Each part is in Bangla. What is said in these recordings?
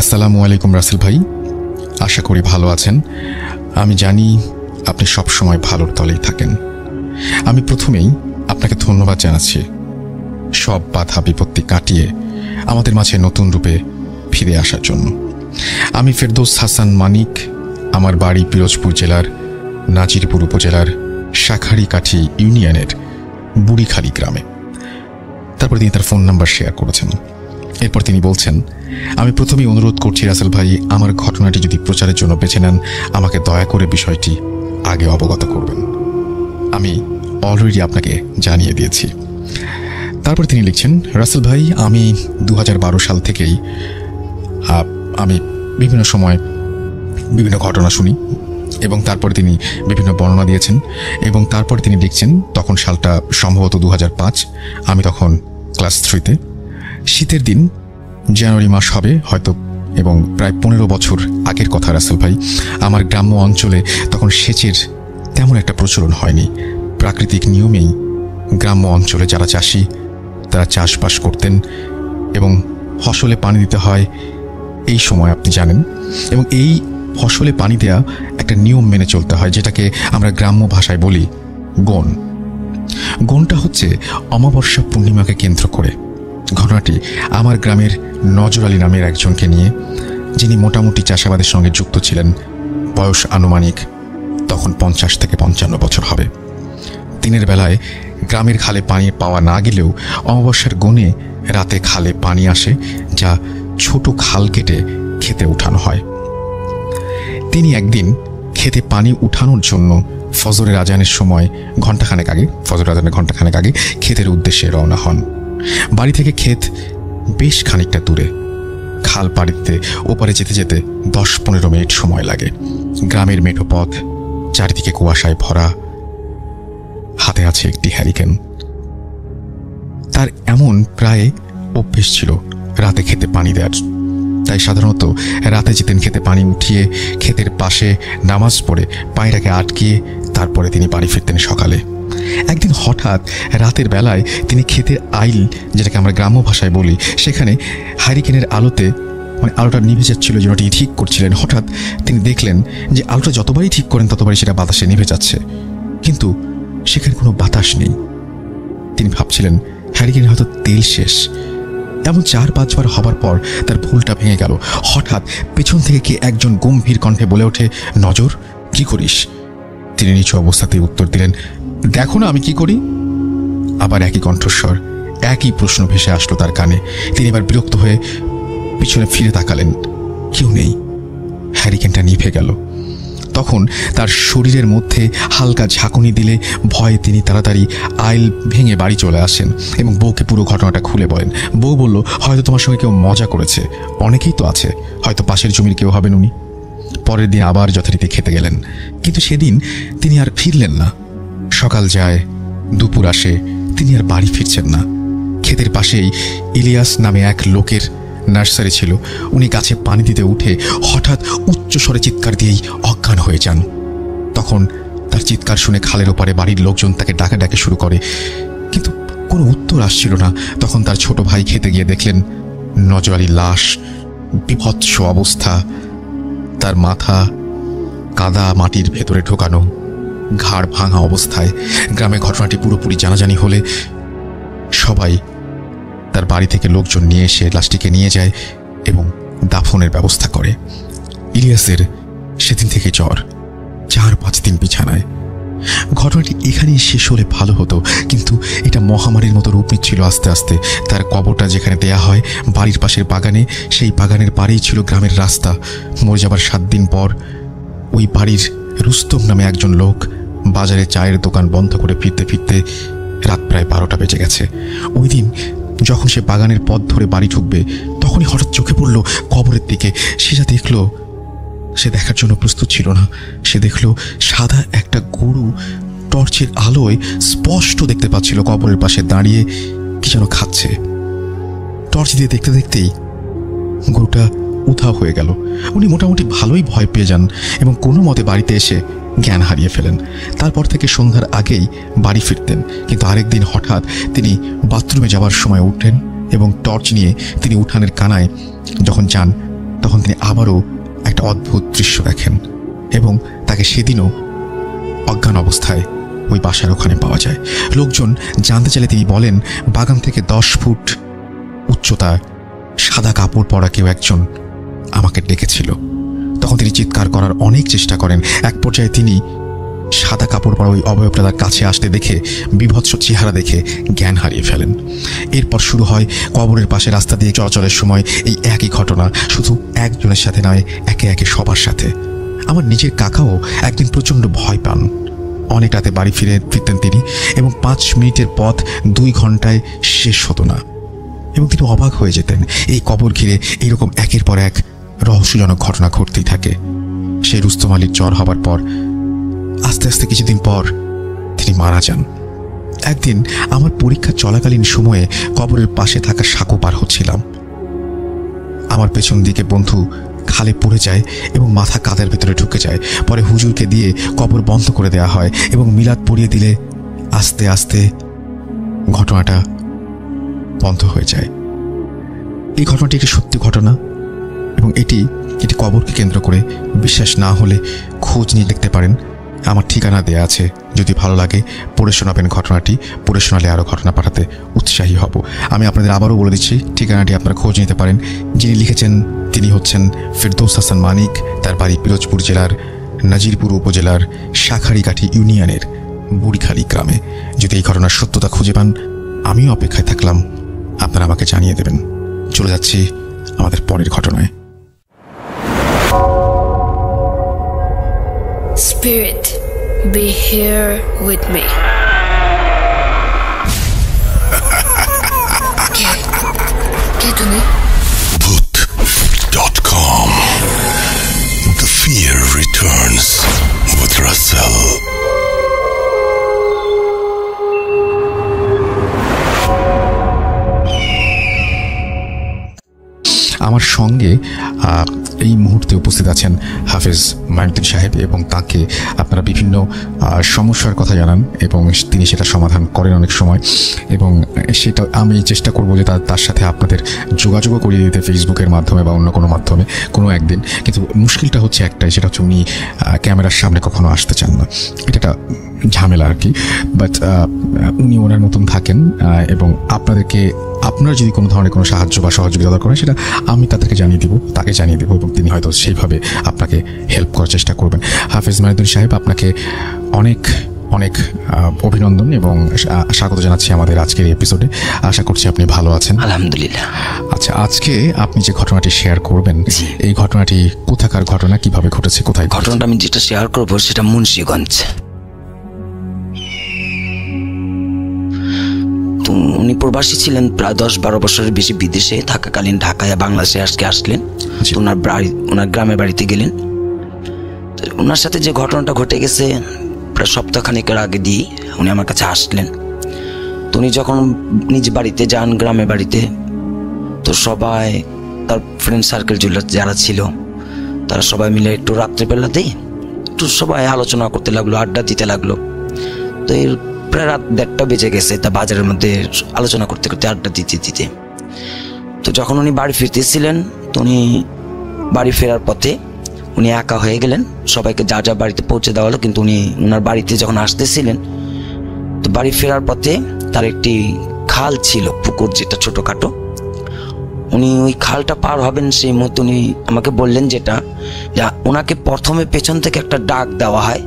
আসসালামু আলাইকুম রাসেল ভাই, আশা করি ভালো আছেন। আমি জানি আপনি সব সময় ভালোর তলেই থাকেন। আমি প্রথমেই আপনাকে ধন্যবাদ জানাচ্ছি সব বাধা বিপত্তি কাটিয়ে আমাদের মাঝে নতুন রূপে ফিরে আসার জন্য। আমি ফেরদৌস হাসান মানিক, আমার বাড়ি পিরোজপুর জেলার নাজিরপুর উপজেলার শাখারীকাঠি ইউনিয়নের বুড়িখালী গ্রামে। তারপর তিনি তার ফোন নাম্বার শেয়ার করেছেন। এরপর তিনি বলছেন, আমি প্রথমেই অনুরোধ করছি রাসেল ভাই, আমার ঘটনাটি যদি প্রচারের জন্য বেছে নেন, আমাকে দয়া করে বিষয়টি আগে অবগত করবেন। আমি অলরেডি আপনাকে জানিয়ে দিয়েছি। তারপর তিনি লিখছেন, রাসেল ভাই, আমি 2012 সাল থেকেই আমি বিভিন্ন সময় বিভিন্ন ঘটনা শুনি এবং তারপরে তিনি বিভিন্ন বর্ণনা দিয়েছেন এবং তারপরে তিনি লিখছেন, তখন সালটা সম্ভবত 2005, আমি তখন ক্লাস 3-তে। শীতের দিন, জানুয়ারি মাস হবে হয়তো, এবং প্রায় 15 বছর আগের কথা রাসেল ভাই। আমার গ্রাম্য অঞ্চলে তখন সেচের তেমন একটা প্রচলন হয়নি। প্রাকৃতিক নিয়মেই গ্রাম্য অঞ্চলে যারা চাষি তারা চাষবাস করতেন এবং ফসলে পানি দিতে হয় এই সময়, আপনি জানেন। এবং এই ফসলে পানি দেয়া একটা নিয়ম মেনে চলতে হয়, যেটাকে আমরা গ্রাম্য ভাষায় বলি গণ। গণটা হচ্ছে অমাবস্যা পূর্ণিমাকে কেন্দ্র করে। ঘটনাটি আমার গ্রামের নজর আলী নামের একজনকে নিয়ে, যিনি মোটামুটি চাষাবাদের সঙ্গে যুক্ত ছিলেন। বয়স আনুমানিক তখন 50 থেকে 55 বছর হবে। দিনের বেলায় গ্রামের খালে পানি পাওয়া না গেলেও অমাবস্যার গণে রাতে খালে পানি আসে, যা ছোট খাল কেটে খেতে উঠানো হয়। তিনি একদিন খেতে পানি উঠানোর জন্য ফজরের আজানের সময় ঘণ্টাখানেক আগে ক্ষেতের উদ্দেশ্যে রওনা হন। বাড়ি থেকে ক্ষেত বেশ খানিকটা দূরে। খাল পাড়ি দিতে ওপারে যেতে যেতে 10-15 মিনিট সময় লাগে। গ্রামের মেঠো পথ, চারিদিকে কুয়াশায় ভরা, হাতে আছে একটি হ্যারিকেন। তার এমন প্রায় অভ্যেস ছিল রাতে খেতে পানি দেওয়ার। তাই সাধারণত রাতে যেতেন খেতে পানি উঠিয়ে ক্ষেতের পাশে নামাজ পড়ে পায়রাকে আটকিয়ে তারপরে তিনি বাড়ি ফিরতেন সকালে। একদিন হঠাৎ রাতের বেলায় তিনি ক্ষেতের আইল, যেটাকে আমরা গ্রাম্য ভাষায় বলি, সেখানে হ্যারিকেনের আলোতে, আলোটা নিভে যাচ্ছিল, যেন তিনি ঠিক করছিলেন। হঠাৎ তিনি দেখলেন যে আলোটা যতবারই ঠিক করেন ততবারই সেটা বাতাসে নিভে যাচ্ছে, কিন্তু সেখানে কোনো বাতাস নেই। তিনি ভাবছিলেন হ্যারিকেনে হয়তো তেল শেষ। এমন 4-5 বার হবার পর তার ভুলটা ভেঙে গেল। হঠাৎ পেছন থেকে কে একজন গম্ভীর কণ্ঠে বলে ওঠে, নজর, কি করিস? তিনি নিচু অবস্থাতেই উত্তর দিলেন, দেখো না আমি কি করি। আবার একই কণ্ঠস্বর, একই প্রশ্ন ভেসে আসলো তার কানে। তিনি এবার বিরক্ত হয়ে পিছনে ফিরে তাকালেন, কেউ নেই। হ্যারিকেনটা নিভে গেল। তখন তার শরীরের মধ্যে হালকা ঝাঁকুনি দিলে ভয়ে তিনি তাড়াতাড়ি আইল ভেঙে বাড়ি চলে আসেন এবং বউকে পুরো ঘটনাটা খুলে বলেন। বউ বলল, হয়তো তোমার সঙ্গে কেউ মজা করেছে, অনেকেই তো আছে, হয়তো পাশের জমির কেউ হবেন উনি। পরের দিন আবার যথারীতি খেতে গেলেন, কিন্তু সেদিন তিনি আর ফিরলেন না। সকাল যায়, দুপুর আসে, তিনি আর বাড়ি ফিরছেন না। ক্ষেতের পাশেই ইলিয়াস নামে এক লোকের নার্সারি ছিল। উনি গাছে পানি দিতে উঠে হঠাৎ উচ্চ স্বরে চিৎকার দিয়েই অজ্ঞান হয়ে যান। তখন তার চিৎকার শুনে খালের ওপারে বাড়ির লোকজন তাকে ডাকাডাকি শুরু করে, কিন্তু কোনো উত্তর আসছিল না। তখন তার ছোট ভাই খেতে গিয়ে দেখলেন নজর আলীর লাশ, বিভৎস অবস্থা, তার মাথা কাদা মাটির ভেতরে ঢোকানো, ঘাড় ভাঙা অবস্থায়। গ্রামে ঘটনাটি পুরোপুরি জানাজানি হলে সবাই তার বাড়ি থেকে লোকজন নিয়ে এসে লাশটিকে নিয়ে যায় এবং দাফনের ব্যবস্থা করে। ইলিয়াসের সেদিন থেকে জ্বর, 4-5 দিন বিছানায়। ঘটনাটি এখানেই শেষ হলে ভালো হতো, কিন্তু এটা মহামারীর মতো রূপ নিচ্ছিল আস্তে আস্তে। তার কবরটা যেখানে দেয়া হয় বাড়ির পাশের বাগানে, সেই বাগানের পাড়েই ছিল গ্রামের রাস্তা। মরে যাবার 7 দিন পর ওই বাড়ির রুস্তম নামে একজন লোক বাজারে চায়ের দোকান বন্ধ করে ফিরতে ফিরতে রাত প্রায় 12টা বেজে গেছে। ওই দিন যখন সে বাগানের পথ ধরে বাড়ি ঢুকবে, তখনই হঠাৎ চোখে পড়ল কবরের দিকে। সে যা দেখল, সে দেখার জন্য প্রস্তুত ছিল না। সে দেখল সাদা একটা গরু টর্চের আলোয় স্পষ্ট দেখতে পাচ্ছিল কবরের পাশে দাঁড়িয়ে কি যেন খাচ্ছে। টর্চ দিয়ে দেখতে দেখতেই গরুটা উধাও হয়ে গেল। উনি মোটামুটি ভালোই ভয় পেয়ে যান এবং কোনো মতে বাড়িতে এসে জ্ঞান হারিয়ে ফেলেন। তারপর থেকে সন্ধ্যার আগেই বাড়ি ফিরতেন, কিন্তু আরেকদিন হঠাৎ তিনি বাথরুমে যাওয়ার সময় উঠলেন এবং টর্চ নিয়ে তিনি উঠানের কানায় যখন যান, তখন তিনি আবারও একটা অদ্ভুত দৃশ্য দেখেন এবং তাকে সেদিনও অজ্ঞান অবস্থায় ওই বাসার ওখানে পাওয়া যায়। লোকজন জানতে চাইলে তিনি বলেন, বাগান থেকে 10 ফুট উচ্চতা সাদা কাপড় পরা কেউ একজন আমাকে ডেকেছিল। তখন তিনি চিৎকার করার অনেক চেষ্টা করেন। এক পর্যায়ে তিনি সাদা কাপড় পরা ওই অবয়বটা তার কাছে আসতে দেখে, বিভৎস চেহারা দেখে জ্ঞান হারিয়ে ফেলেন। এরপর শুরু হয় কবরের পাশে রাস্তা দিয়ে চলাচলের সময় এই একই ঘটনা, শুধু একজনের সাথে নয়, একে একে সবার সাথে। আমার নিজের কাকাও একদিন প্রচণ্ড ভয় পান। অনেক রাতে বাড়ি ফিরতেন তিনি, এবং 5 মিনিটের পথ 2 ঘন্টায় শেষ হতো না, এবং তিনি অবাক হয়ে যেতেন। এই কবর ঘিরে এইরকম একের পর এক রহস্যজনক ঘটনা ঘটতেই থাকে। সেই রুস্তম আলীর জ্বর হবার পর আস্তে আস্তে কিছুদিন পর তিনি মারা যান। একদিন আমার পরীক্ষা চলাকালীন সময়ে কবরের পাশে থাকা সাঁকো পার হচ্ছিলাম। আমার পেছন দিকে বন্ধু খালে পড়ে যায় এবং মাথা কাদার ভেতরে ঢুকে যায়। পরে হুজুরকে দিয়ে কবর বন্ধ করে দেওয়া হয় এবং মিলাদ পড়িয়ে দিলে আস্তে আস্তে ঘটনাটা বন্ধ হয়ে যায়। এই ঘটনাটি একটি সত্যি ঘটনা, এবং এটি কবরকে কেন্দ্র করে। বিশ্বাস না হলে খোঁজ নিয়ে দেখতে পারেন, আমার ঠিকানা দেয়া আছে। যদি ভালো লাগে পড়ে শোনাবেন ঘটনাটি। পড়ে শোনালে আরও ঘটনা পাঠাতে উৎসাহী হব। আমি আপনাদের আবারও বলে দিচ্ছি, ঠিকানাটি আপনারা খোঁজ নিতে পারেন। যিনি লিখেছেন তিনি হচ্ছেন ফেরদৌস হাসান মানিক। তার বাড়ি পিরোজপুর জেলার নাজিরপুর উপজেলার শাখারিকাঠি ইউনিয়নের বুড়িখালী গ্রামে। যদি এই ঘটনার সত্যতা খুঁজে পান, আমিও অপেক্ষায় থাকলাম, আপনারা আমাকে জানিয়ে দেবেন। চলে যাচ্ছি আমাদের পরের ঘটনায়। Spirit, be here with me. কে তুমি? Bhoot.com. The fear returns with Russell. আমার সঙ্গে এই মুহূর্তে উপস্থিত আছেন হাফেজ মাইনুদ্দিন সাহেব, এবং তাকে আপনারা বিভিন্ন সমস্যার কথা জানান এবং তিনি সেটা সমাধান করেন অনেক সময়, এবং সেটা আমি চেষ্টা করব যে তার সাথে আপনাদের যোগাযোগও করিয়ে দিতে ফেসবুকের মাধ্যমে বা অন্য কোনো মাধ্যমে কোনো একদিন। কিন্তু মুশকিলটা হচ্ছে একটাই, সেটা হচ্ছে উনি ক্যামেরার সামনে কখনো আসতে চান না। এটা একটা ঝামেলা আর কি, বাট উনি ওনার মতন থাকেন, এবং আপনারা যদি কোনো ধরনের কোনো সাহায্য বা সহযোগিতা দরকার হয় সেটা আমি তাকে জানিয়ে দেবো, এবং তিনি হয়তো সেইভাবে আপনাকে হেল্প করার চেষ্টা করবেন। হাফেজ মাইনুদ্দিন সাহেব, আপনাকে অনেক অনেক অভিনন্দন এবং স্বাগত জানাচ্ছি আমাদের আজকের এপিসোডে। আশা করছি আপনি ভালো আছেন। আলহামদুলিল্লাহ। আচ্ছা, আজকে আপনি যে ঘটনাটি শেয়ার করবেন, এই ঘটনাটি কোথাকার ঘটনা, কিভাবে ঘটেছে, কোথায়? ঘটনাটা আমি যেটা শেয়ার করবো সেটা মুন্সিগঞ্জ। উনি প্রবাসী ছিলেন, প্রায় 10-12 বছরের বেশি বিদেশে থাকাকালীন ঢাকায় বাংলাদেশে আসলেন। ওনার গ্রামের বাড়িতে গেলেন। ওনার সাথে যে ঘটনাটা ঘটে গেছে প্রায় সপ্তাহখানেকের আগে দিয়ে উনি আমার কাছে আসলেন। তো উনি যখন নিজ বাড়িতে যান, গ্রামের বাড়িতে, তো সবাই তার ফ্রেন্ড সার্কেল যারা ছিল তারা সবাই মিলে একটু রাত্রেবেলাতেই একটু সবাই আলোচনা করতে লাগলো, আড্ডা দিতে লাগলো। তো এর প্রায় রাত 1:30 বেজে গেছে। তা বাজারের মধ্যে আলোচনা করতে করতে আড্ডা দিতে তো যখন উনি বাড়ি ফিরতেছিলেন, তো উনি বাড়ি ফেরার পথে উনি একা হয়ে গেলেন। সবাইকে যা যা বাড়িতে পৌঁছে দেওয়া হলো, কিন্তু উনি ওনার বাড়িতে যখন আসতেছিলেন, তো বাড়ি ফেরার পথে তার একটি খাল ছিল, পুকুর যেটা ছোটোখাটো। উনি ওই খালটা পার হবেন, সেই মুহূর্তে উনি আমাকে বললেন যেটা ওনাকে প্রথমে পেছন থেকে একটা ডাক দেওয়া হয়।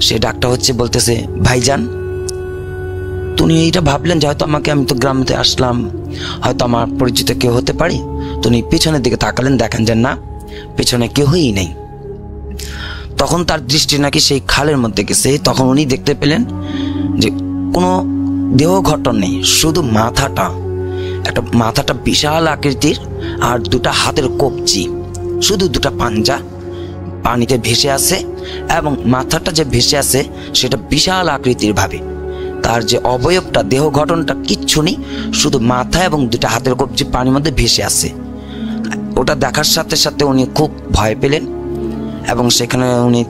সেই ডাকটা হচ্ছে, বলতেছে ভাইজান। তো উনি এইটা ভাবলেন যে হয়তো আমি তো গ্রামে আসলাম, হয়তো আমার পরিচিত কেউ হতে পারে। তো উনি পেছনের দিকে তাকালেন, দেখেন যে না, পেছনে কেউই নেই। তখন তার দৃষ্টি নাকি সেই খালের মধ্যে গেছে। তখন উনি দেখতে পেলেন যে কোনো দেহ গঠন নেই, শুধু মাথাটা বিশাল আকৃতির, আর 2টা হাতের কবজি, শুধু 2টা পাঞ্জা পানিতে ভেসে আছে, এবং মাথাটা যে ভেসে আছে সেটা বিশাল আকৃতির ভাবে। তার যে অবয়বটা, দেহ গঠনটা কিচ্ছু নেই, শুধু মাথা এবং 2টা হাতের কবজি পানির মধ্যে ভেসে আছে। ওটা দেখার সাথে সাথে উনি খুব ভয় পেলেন, এবং সেখানে উনি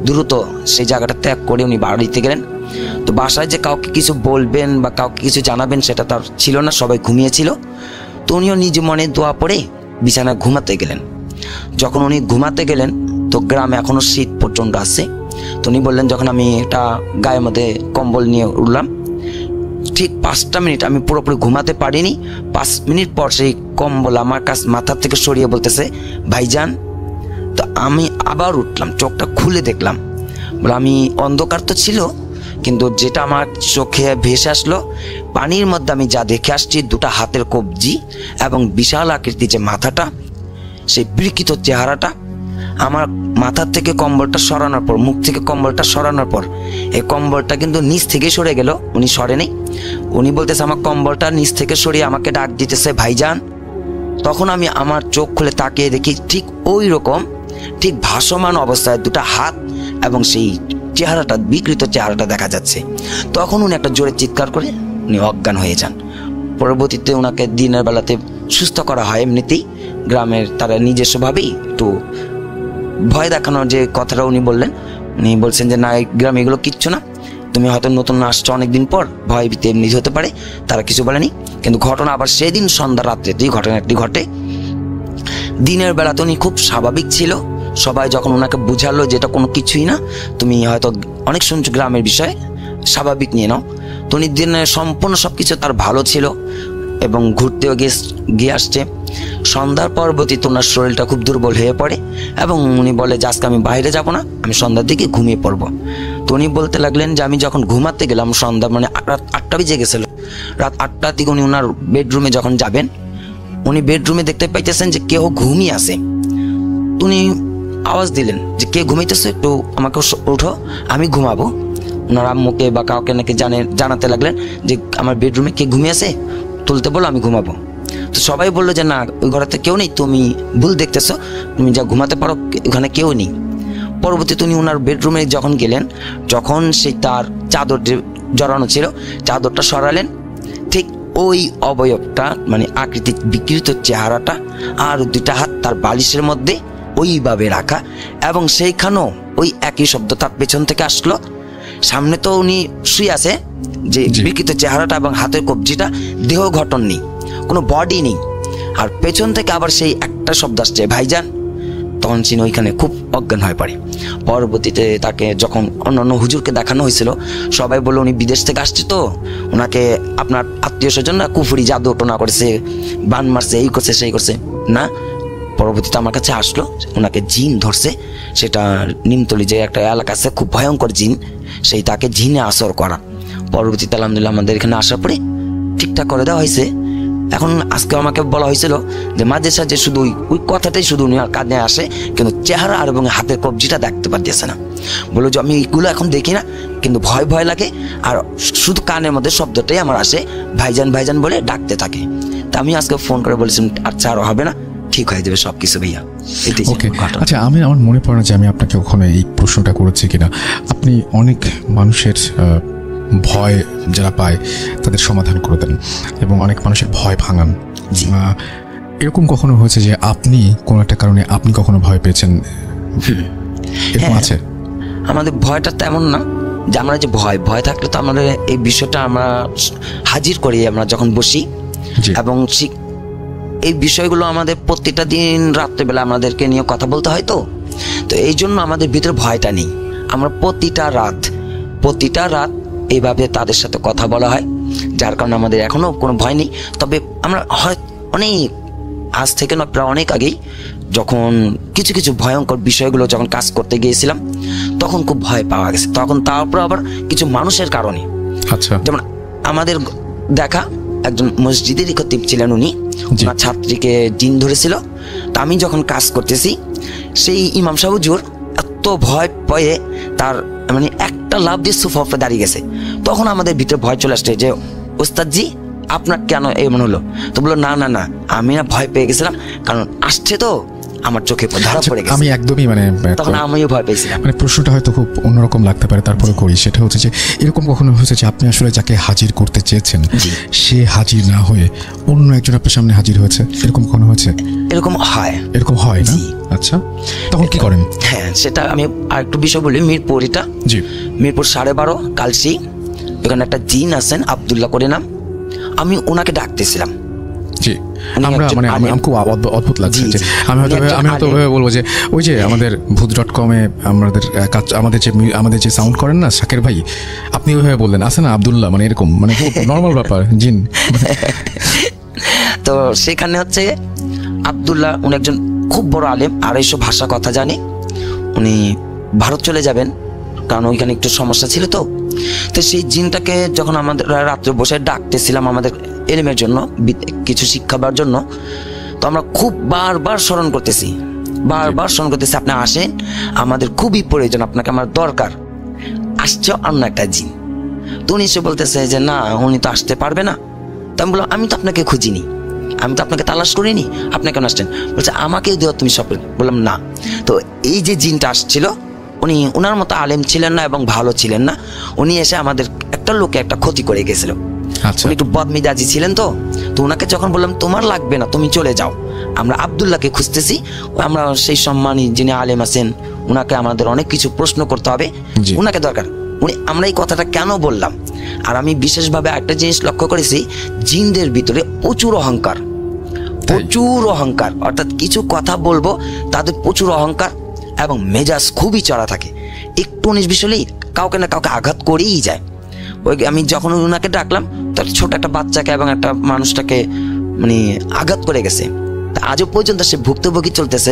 দ্রুত সেই জায়গাটা ত্যাগ করে উনি বাড়িতে গেলেন। তো বাসায় যে কাউকে কিছু বলবেন বা কাউকে কিছু জানাবেন সেটা তার ছিল না, সবাই ঘুমিয়েছিল। তো উনিও নিজ মনে দোয়া পড়ে বিছানায় ঘুমাতে গেলেন। যখন উনি ঘুমাতে গেলেন তো গ্রামে এখনো শীত পর্যন্ত আছে। তো উনি বললেন যখন আমি এটা গায়ের মধ্যে কম্বল নিয়ে উঠলাম, ঠিক 5টা মিনিট আমি পুরোপুরি ঘুমাতে পারিনি। 5 মিনিট পর সেই কম্বল আমার কাছ মাথার থেকে সরিয়ে বলতেছে ভাইজান। তো আমি আবার উঠলাম, চোখটা খুলে দেখলাম, বলে আমি অন্ধকার তো ছিল, কিন্তু যেটা আমার চোখে ভেসে আসলো পানির মধ্যে আমি যা দেখে আসছি 2টা হাতের কবজি এবং বিশাল আকৃতির যে মাথাটা, সেই বিকৃত চেহারাটা। আমার মাথার থেকে কম্বলটা সরানোর পর, মুখ থেকে কম্বলটা সরানোর পর এই কম্বলটা কিন্তু নিচ থেকে সরে গেল, উনি সরেনি। উনি বলতেছে আমার কম্বলটা নিচ থেকে সরিয়ে আমাকে ডাক দিতেছে ভাইজান। তখন আমি আমার চোখ খুলে তাকিয়ে দেখি ঠিক ওই রকম, ঠিক ভাসমান অবস্থায় 2টা হাত এবং সেই চেহারাটা, বিকৃত চেহারাটা দেখা যাচ্ছে। তখন উনি একটা জোরে চিৎকার করে উনি অজ্ঞান হয়ে যান। পরবর্তীতে ওনাকে দিনের বেলাতে সুস্থ করা হয়। এমনিতেই গ্রামের তারা নিজস্বভাবেই একটু ভয় দেখানোর যে কথাটা উনি বললেন, উনি বলছেন যে না, এই গ্রামে এগুলো কিচ্ছু না, তুমি হয়তো নতুন আসছো অনেকদিন পর, ভয় ভীতি এমনি হতে পারে, তারা কিছু বলেনি। কিন্তু ঘটনা আবার সেদিন সন্ধ্যা রাত্রেতেই ঘটনাটি ঘটে। দিনের বেলাতে উনি খুব স্বাভাবিক ছিল। সবাই যখন ওনাকে বুঝালো যে এটা কোনো কিছুই না, তুমি হয়তো অনেক শুনছো গ্রামের বিষয়ে, স্বাভাবিক নিয়ে নাও, তো উনি দিনে সম্পূর্ণ সব কিছু তার ভালো ছিল এবং ঘুরতেও গিয়ে আসছে। সন্ধ্যার পরবর্তীতে ওনার শরীরটা খুব দুর্বল হয়ে পড়ে এবং উনি বলে যে আজকে আমি বাইরে যাব না, আমি সন্ধ্যার দিকে ঘুমিয়ে পড়বো। তো উনি বলতে লাগলেন যে আমি যখন ঘুমাতে গেলাম সন্ধ্যা মানে রাত 8টা বেজে গেছিল, রাত 8টার দিকে উনি ওনার বেডরুমে যখন যাবেন, উনি বেডরুমে দেখতে পাইতেছেন যে কেউ ঘুমিয়ে আছে। উনি আওয়াজ দিলেন যে কে ঘুমাইতেছে, একটু আমাকে উঠো, আমি ঘুমাবো। ওনার আম্মুকে বা কাউকে নাকি জানাতে লাগলেন যে আমার বেডরুমে কে ঘুমিয়ে আছে, তুলতে বলো, আমি ঘুমাবো। তো সবাই বললো যে না, ওই ঘরেতে কেউ নেই, তুমি ভুল দেখতেছো, তুমি যা ঘুমাতে পারো, ওখানে কেউ নেই। পরবর্তীতে উনি ওনার বেডরুমে যখন গেলেন, যখন সেই তার চাদর জড়ানো ছিল, চাদরটা সরালেন, ঠিক ওই অবয়বটা মানে আকৃতির বিকৃত চেহারাটা আর 2টা হাত তার বালিশের মধ্যে ওইভাবে রাখা, এবং সেইখানেও ওই একই শব্দ তার পেছন থেকে আসলো। সামনে তো উনি শুয়ে আছে, যে বিকৃত চেহারাটা এবং হাতের কবজিটা, দেহ গঠন নেই, কোনো বডি নেই, আর পেছন থেকে আবার সেই একটা শব্দ আসছে ভাইজান। তখন তিনি ওইখানে খুব অজ্ঞান হয়ে পড়ে। পরবর্তীতে তাকে যখন অন্যান্য হুজুরকে দেখানো হয়েছিল, সবাই বললো উনি বিদেশ থেকে আসছে, তো ওনাকে আপনার আত্মীয় স্বজন না কুফরি জাদু টোনা করেছে, বান মারছে, এই করছে সেই করছে না। পরবর্তীতে আমার কাছে আসলো, ওনাকে জিন ধরছে, সেটা নিমতলি যে একটা এলাকা আছে, খুব ভয়ঙ্কর জিন, সেই তাকে জিনে আসর করা। পরবর্তীতে আলহামদুলিল্লাহ আমাদের এখানে আসার পরে ঠিকঠাক করে দেওয়া হয়েছে। এখন আজকে আমাকে বলা হয়েছিল যে মাঝে সাঝে শুধু ওই কথাটাই শুধু উনি কাঁধে আসে, কিন্তু চেহারা আর এবং হাতের কবজিটা দেখতে পারতেছে না। বললো যে আমি এইগুলো এখন দেখি না, কিন্তু ভয় ভয় লাগে, আর শুধু কানের মধ্যে শব্দটাই আমার আসে, ভাইজান ভাইজান বলে ডাকতে থাকে। তা আমি আজকে ফোন করে বলেছিলাম আচ্ছা আর হবে না, ঠিক হয়ে যাবে সবকিছু ভাইয়া। ওকে, আচ্ছা, আমার মনে পড়ে না যে আমি আপনাকে ওখানে এই প্রশ্নটা করেছি কিনা। আপনি অনেক মানুষের ভয় যারা পায় তাদের সমাধান করে দেন এবং অনেক মানুষের ভয় ভাঙান। এরকম কখনো হয়েছে যে আপনি কোনো একটা কারণে আপনি কখনো ভয় পেয়েছেন? এরকম আছে? আমাদের ভয়টা তেমন না যে আমরা যে ভয় থাকলে তো আমাদের এই বিষয়টা আমরা হাজির করি আমরা যখন বসি, এবং এই বিষয়গুলো আমাদের প্রতিটা দিন রাত্রেবেলা আমাদেরকে নিয়ে কথা বলতে হয়, তো এই জন্য আমাদের ভিতরে ভয়টা নেই। আমরা প্রতিটা রাত এইভাবে তাদের সাথে কথা বলা হয়, যার কারণে আমাদের এখনো কোনো ভয় নেই। তবে আমরা হয় অনেক আজ থেকে না, প্রায় অনেক আগেই যখন কিছু কিছু ভয়ঙ্কর বিষয়গুলো যখন কাজ করতে গিয়েছিলাম, তখন খুব ভয় পাওয়া গেছে। তখন তারপর আবার কিছু মানুষের কারণে, আচ্ছা, যেমন আমাদের দেখা একজন মসজিদেরই খতিব ছিলেন, উনি ওনার ছাত্রীকে জিন ধরেছিল। তা আমি যখন কাজ করতেছি, সেই ইমাম সাহেব হুজুর এত ভয় পেয়ে তার মানে একটা লাভ দিয়ে সোফা উপরে দাঁড়িয়ে গেছে। তখন আমাদের ভিতরে ভয় চলে আসছে যে ওস্তাদজি আপনার কেন এমন হলো? তো বললো না না না, আমি না ভয় পেয়ে গেছিলাম, কারণ আসছে তো আমার চোখে ধরা পড়ে গেছে। আমি একদমই তখন আমিও ভয় পেয়েছিলাম। প্রশ্নটা হয়তো খুব অন্যরকম লাগতে পারে, তারপরে করি। সেটা হচ্ছে যে এরকম কখনো হয়েছে যে আপনি আসলে যাকে হাজির করতে চেয়েছেন সে হাজির না হয়ে অন্য একজন আপনার সামনে হাজির হয়েছে? এরকম কখনো হয়েছে? এরকম হয় না? আচ্ছা, তখন কি করেন? হ্যাঁ, সেটা আমি আরেকটু বিষয় বলি। মিরপুর 12.5 কালসি, ওখানে একটা জিন আছেন আব্দুল্লাহ করে নাম, আমি ওনাকে ডাকতেছিলাম। আমরা মানে আমার খুব অদ্ভুত লাগছে যে আমি হয়তো বলবো যে ওই যে আমাদের ভূত.com-এ আমাদের যে সাউন্ড করেন না শাকের ভাই, আপনি ওইভাবে বললেন আছে না আব্দুল্লাহ, মানে এরকম মানে খুব নর্মাল ব্যাপার জিন। তো সেখানে হচ্ছে আব্দুল্লাহ, উনি একজন খুব বড় আলেম, 250 ভাষা কথা জানে। উনি ভারত চলে যাবেন কারণ ওইখানে একটু সমস্যা ছিল। তো সেই জিনটাকে যখন আমাদের রাত্রে বসে ডাকতেছিলাম আমাদের এলিমের জন্য, কিছু শিক্ষাবার জন্য, তো আমরা খুব বারবার স্মরণ করতেছি আপনি আসেন, আমাদের খুবই প্রয়োজন, আপনাকে আমার দরকার। আসছে অন্য একটা জিন, তো উনি এসে বলতেছে যে না, উনি তো আসতে পারবে না। তো আমি বললাম আমি তো আপনাকে খুঁজিনি, আমি তো আপনাকে তালাশ করিনি, আপনি কেন আসছেন? বলছে আমাকেও দেওয়া তুমি সব। বললাম না। তো এই যে জিনটা আসছিল উনি ওনার মতো আলেম ছিলেন না এবং ভালো ছিলেন না। উনি এসে আমাদের একটা লোকে একটা ক্ষতি করে গেছিল। উনি একটু বদমেজাজি ছিলেন। তো ওনাকে যখন বললাম তোমার লাগবে না, তুমি চলে যাও, আমরা আব্দুল্লাহকে খুঁজতেছি, আমরা সেই সম্মানী যিনি আলেম আছেন ওনাকে আমাদের অনেক কিছু প্রশ্ন করতে হবে, ওনাকে দরকার। আমরা এই কথাটা কেন বললাম? আর আমি বিশেষভাবে একটা জিনিস লক্ষ্য করেছি, জিনদের ভিতরে প্রচুর অহংকার, অর্থাৎ কিছু কথা বলবো তাদের প্রচুর অহংকার এবং মেজাজ খুবই চড়া থাকে। একটু 19-20 হলেই কাউকে না কাউকে আঘাত করেই যায়। ওই আমি যখন ওনাকে ডাকলাম, তার ছোট একটা বাচ্চাকে এবং একটা মানুষটাকে মানে আঘাত করে গেছে। আজও পর্যন্ত সে ভুক্তভোগী চলতেছে।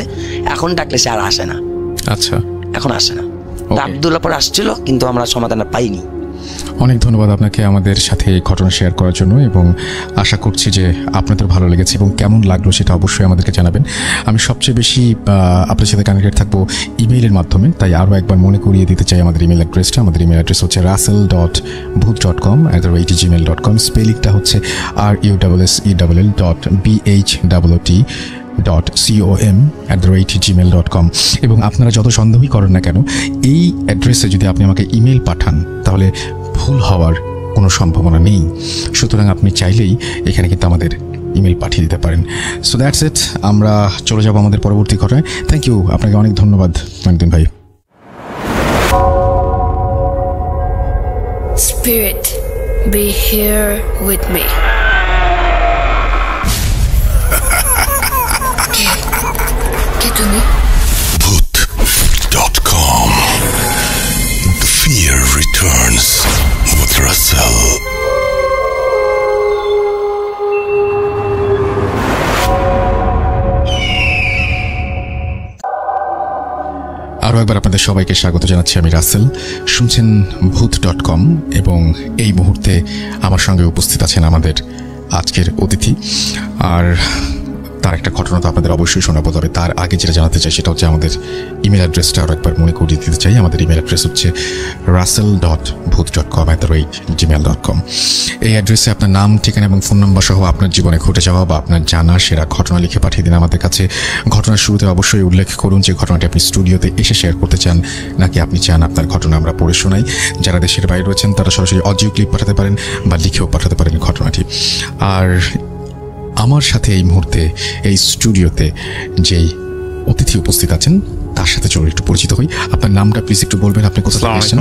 এখন ডাকলে সে আর আসে না। আচ্ছা, এখন আসে না। আব্দুল্লাহ পরে আসছিল কিন্তু আমরা সমাধান পাইনি। অনেক ধন্যবাদ আপনাকে আমাদের সাথে এই ঘটনা শেয়ার করার জন্য, এবং আশা করছি যে আপনাদের ভালো লেগেছে এবং কেমন লাগলো সেটা অবশ্যই আমাদেরকে জানাবেন। আমি সবচেয়ে বেশি আপনার সাথে কানেক্টেড থাকবো ইমেইলের মাধ্যমে, তাই আরও একবার মনে করিয়ে দিতে চাই আমাদের ইমেল অ্যাড্রেসটা। আমাদের ইমেল অ্যাড্রেস হচ্ছে russell.booth.com@gmail.com। স্পেলিংটা হচ্ছে russell.com@gmail.com। এবং আপনারা যত সন্দেহই করেন না কেন, এই অ্যাড্রেসে যদি আপনি আমাকে ইমেল পাঠান তাহলে ভুল হওয়ার কোনো সম্ভাবনা নেই। সুতরাং আপনি চাইলেই এখানে কিন্তু আমাদের ইমেল পাঠিয়ে দিতে পারেন। সো দ্যাটস ইট, আমরা চলে যাব আমাদের পরবর্তী ঘটনায়। থ্যাংক ইউ, আপনাকে অনেক ধন্যবাদ মঈনুদ্দিন ভাই। Spirit, be here with me. ¿Qué tú ni? Booth.com. The fear returns with Russell. আরও একবার আপনাদের সবাইকে স্বাগত জানাচ্ছি। আমি রাসেল, শুনছেন ভূত.com, এবং এই মুহূর্তে আমার সঙ্গে উপস্থিত আছেন আমাদের আজকের অতিথি। আর তার একটা ঘটনা তো আপনাদের অবশ্যই শোনাবো, তবে তার আগে যেটা জানাতে চাই সেটা হচ্ছে আমাদের ইমেল অ্যাড্রেসটা আরও একবার মনে করিয়ে দিতে চাই। আমাদের ইমেল অ্যাড্রেস হচ্ছে russell.booth.com@gmail.com। এই অ্যাড্রেসে আপনার নাম, ঠিকানা এবং ফোন নাম্বার সহ আপনার জীবনে ঘটে যাওয়া বা আপনার জানা সেরা ঘটনা লিখে পাঠিয়ে দিন আমাদের কাছে। ঘটনার শুরুতে অবশ্যই উল্লেখ করুন যে ঘটনাটি আপনি স্টুডিওতে এসে শেয়ার করতে চান, নাকি আপনি চান আপনার ঘটনা আমরা পড়ে শোনাই। যারা দেশের বাইরে রয়েছেন তারা সরাসরি অডিও ক্লিপ পাঠাতে পারেন বা লিখেও পাঠাতে পারেন ঘটনাটি। আর আমার সাথে এই মুহূর্তে এই স্টুডিওতে যেই অতিথি উপস্থিত আছেন তার সাথে চলুন একটু পরিচিত হই। আপনার নামটা প্লিজ একটু বলবেন, আপনি কোথা থেকে আসছেন?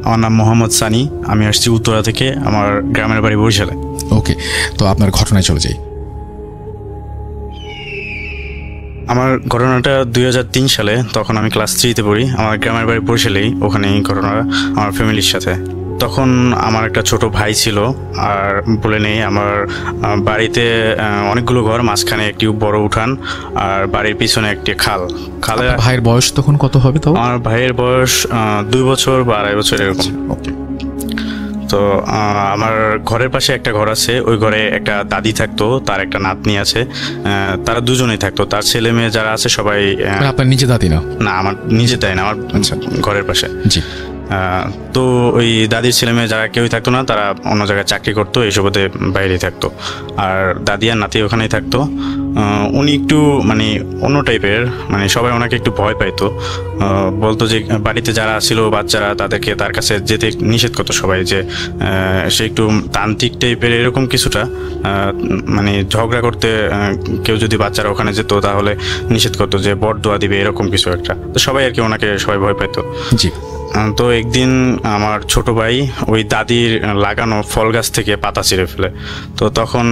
আমার নাম মোহাম্মদ সানি, আমি আসছি উত্তরা থেকে, আমার গ্রামের বাড়ি বরিশালে। ওকে, তো আপনার ঘটনায় চলে যাই। আমার ঘটনাটা 2003 সালে, তখন আমি ক্লাস 3-তে পড়ি। আমার গ্রামের বাড়ি বরিশালেই, ওখানেই ঘটনাটা আমার ফ্যামিলির সাথে। তখন আমার একটা ছোট ভাই ছিল, আর বলে নেই আমার বাড়িতে অনেকগুলো ঘর, মাঝখানে একটি বড় উঠান, আর বাড়ির পিছনে একটি খালে। ভাইয়ের বয়স তখন কত হবে? তো আমার ভাইয়ের বয়স 2 বছর বা 2.5 বছর এরকম। তো আমার ঘরের পাশে একটা ঘর আছে, ওই ঘরে একটা দাদি থাকতো, তার একটা নাতনি আছে, তারা দুজনেই থাকতো। তার ছেলে মেয়ে যারা আছে সবাই। আপনার নিজে দাদি না? না, আমার নিজে তাই না, আমার ঘরের পাশে। জি। তো ওই দাদির ছেলে মেয়ে যারা কেউই থাকতো না, তারা অন্য জায়গায় চাকরি করতো, এইসবতে বাইরেই থাকতো। আর দাদি আর নাতি ওখানেই থাকতো। উনি একটু মানে অন্য টাইপের, মানে সবাই ওনাকে একটু ভয় পাইতো। বলতো যে বাড়িতে যারা ছিল বাচ্চারা তাদেরকে তার কাছে যেতে নিষেধ করতো সবাই, যে সে একটু তান্ত্রিক টাইপের এরকম কিছুটা, মানে ঝগড়া করতে কেউ যদি বাচ্চারা ওখানে যেত তাহলে নিষেধ করতো যে বরদোয়া দিবে, এরকম কিছু একটা। তো সবাই আর কি ওনাকে সবাই ভয় পাইতো। জি। তো একদিন আমার ছোট ভাই ওই দাদির লাগানো ফল গাছ থেকে পাতা ছিঁড়ে ফেলে। তো তখন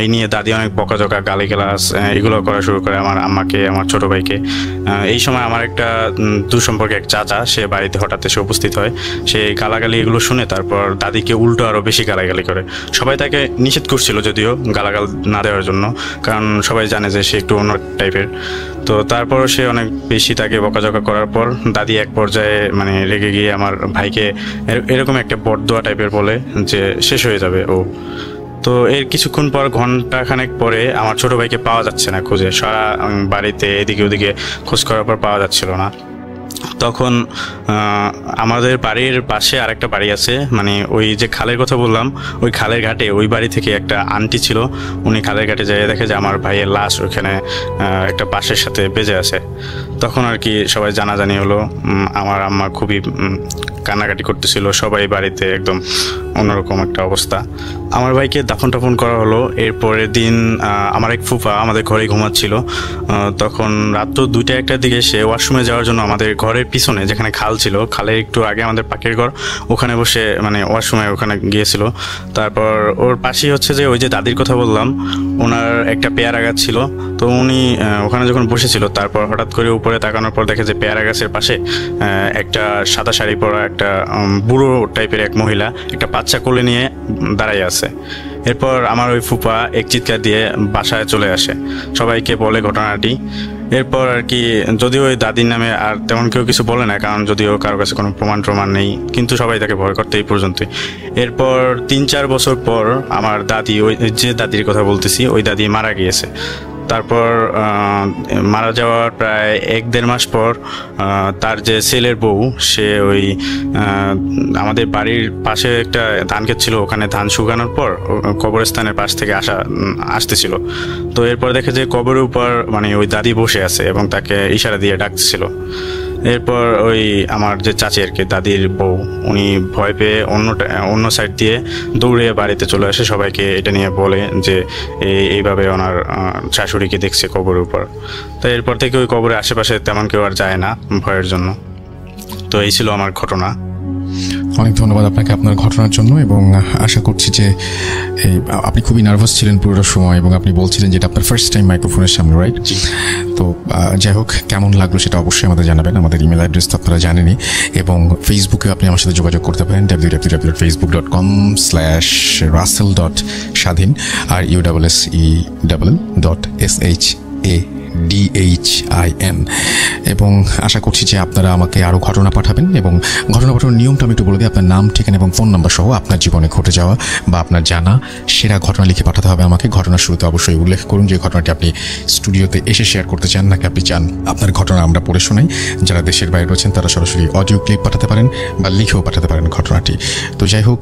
এই নিয়ে দাদি অনেক বকাঝকা গালিগালাজ এগুলো করা শুরু করে আমার আম্মাকে, আমার ছোট ভাইকে। এই সময় আমার একটা দুঃসম্পর্কে এক চাচা সে বাড়িতে হঠাৎ এসে উপস্থিত হয়। সে গালাগালি এগুলো শুনে তারপর দাদিকে উল্টো আরও বেশি গালাগালি করে। সবাই তাকে নিষেধ করছিল যদিও গালাগাল না দেওয়ার জন্য, কারণ সবাই জানে যে সে একটু অন্য টাইপের। তো তারপরও সে অনেক বেশি তাকে বকাঝকা করার পর দাদি এক পর্যায়ে মানে রেগে গিয়ে আমার ভাইকে এরকম একটা বটদোয়া টাইপের বলে যে শেষ হয়ে যাবে ও। তো এর কিছুক্ষণ পর, ঘন্টাখানেক পরে আমার ছোট ভাইকে পাওয়া যাচ্ছে না খুঁজে, সারা বাড়িতে এদিকে ওদিকে খোঁজ করার পর পাওয়া যাচ্ছিল না। তখন আমাদের বাড়ির পাশে আরেকটা বাড়ি আছে, মানে ওই যে খালের কথা বললাম ওই খালের ঘাটে ওই বাড়ি থেকে একটা আন্টি ছিল। উনি খালের ঘাটে যেয়ে দেখে যে আমার ভাইয়ের লাশ ওখানে একটা বাঁশের সাথে বেজে আছে। তখন আর কি সবাই জানাজানি হলো। আমার আম্মা খুবই কান্নাকাটি করতেছিল, সবাই বাড়িতে একদম অন্যরকম একটা অবস্থা। আমার ভাইকে দাফন টাফন করা হলো। এরপরের দিন আমার এক ফুফা আমাদের ঘরে ঘুমাচ্ছিল। তখন রাত্র 2টা-1টার দিকে সে ওয়াশরুমে যাওয়ার জন্য আমাদের ঘরের পিছনে যেখানে খাল ছিল, খালের একটু আগে আমাদের পাখির ঘর, ওখানে বসে মানে ওয়াশরুমে ওখানে গিয়েছিল। তারপর ওর পাশেই হচ্ছে যে ওই যে দাদির কথা বললাম, ওনার একটা পেয়ারা গাছ ছিল। তো উনি ওখানে যখন বসেছিল তারপর হঠাৎ করে উপরে তাকানোর পর দেখে যে পেয়ারা গাছের পাশে একটা সাদা শাড়ি পরা একটা বুড়ো টাইপের এক মহিলা একটা বাচ্চা কোলে নিয়ে দাঁড়াই আছে। এরপর আমার ওই ফুপা এক চিৎকার দিয়ে বাসায় চলে আসে, সবাইকে বলে ঘটনাটি। এরপর আর কি যদিও ওই দাদির নামে আর তেমন কেউ কিছু বলে না, কারণ যদিও কারোর কাছে কোনো প্রমাণ নেই, কিন্তু সবাই তাকে ভয় করতে এই পর্যন্তই। এরপর 3-4 বছর পর আমার দাদি, ওই যে দাদির কথা বলতেছি, ওই দাদি মারা গিয়েছে। তারপর মারা যাওয়ার প্রায় 1-1.5 মাস পর তার যে ছেলের বউ, সে ওই আমাদের বাড়ির পাশে একটা ধান ক্ষেত ছিল, ওখানে ধান শুকানোর পর কবরস্থানের পাশ থেকে আসতেছিল। তো এরপর দেখে যে কবরের উপর মানে ওই দাদি বসে আছে এবং তাকে ইশারা দিয়ে ডাকছিল। এরপর ওই আমার যে চাচি আর কি দাদির বউ, উনি ভয় পেয়ে অন্য সাইড দিয়ে দৌড়ে বাড়িতে চলে আসে, সবাইকে এটা নিয়ে বলে যে এইভাবে ওনার শাশুড়িকে দেখছে কবরের উপর। তো এরপর থেকে ওই কবরের আশেপাশে তেমন কেউ আর যায় না ভয়ের জন্য। তো এই ছিল আমার ঘটনা। অনেক ধন্যবাদ আপনাকে আপনার ঘটনার জন্য, এবং আশা করছি যে আপনি খুবই নার্ভাস ছিলেন পুরোটা সময়, এবং আপনি বলছিলেন যে এটা আপনার ফার্স্ট টাইম মাইক্রোফোনের সামনে, রাইট? তো যাই হোক, কেমন লাগলো সেটা অবশ্যই আমাদের জানাবেন। আমাদের ইমেল অ্যাড্রেস তো আপনারা জানেনই, এবং ফেসবুকে আপনি আমার সাথে যোগাযোগ করতে পারেন www.facebook.com/russell.স্বাধীন আর USSEDDIN। এবং আশা করছি যে আপনারা আমাকে আরও ঘটনা পাঠাবেন, এবং ঘটনা পাঠানোর নিয়মটা আমি একটু বলে দিই। আপনার নাম, ঠিকানা এবং ফোন নাম্বার সহ আপনার জীবনে ঘটে যাওয়া বা আপনার জানা সেরা ঘটনা লিখে পাঠাতে হবে আমাকে। ঘটনার শুরুতে অবশ্যই উল্লেখ করুন যে ঘটনাটি আপনি স্টুডিওতে এসে শেয়ার করতে চান, নাকি আপনি চান আপনার ঘটনা আমরা পড়ে শোনাই। যারা দেশের বাইরে রয়েছেন তারা সরাসরি অডিও ক্লিপ পাঠাতে পারেন বা লিখেও পাঠাতে পারেন ঘটনাটি। তো যাই হোক,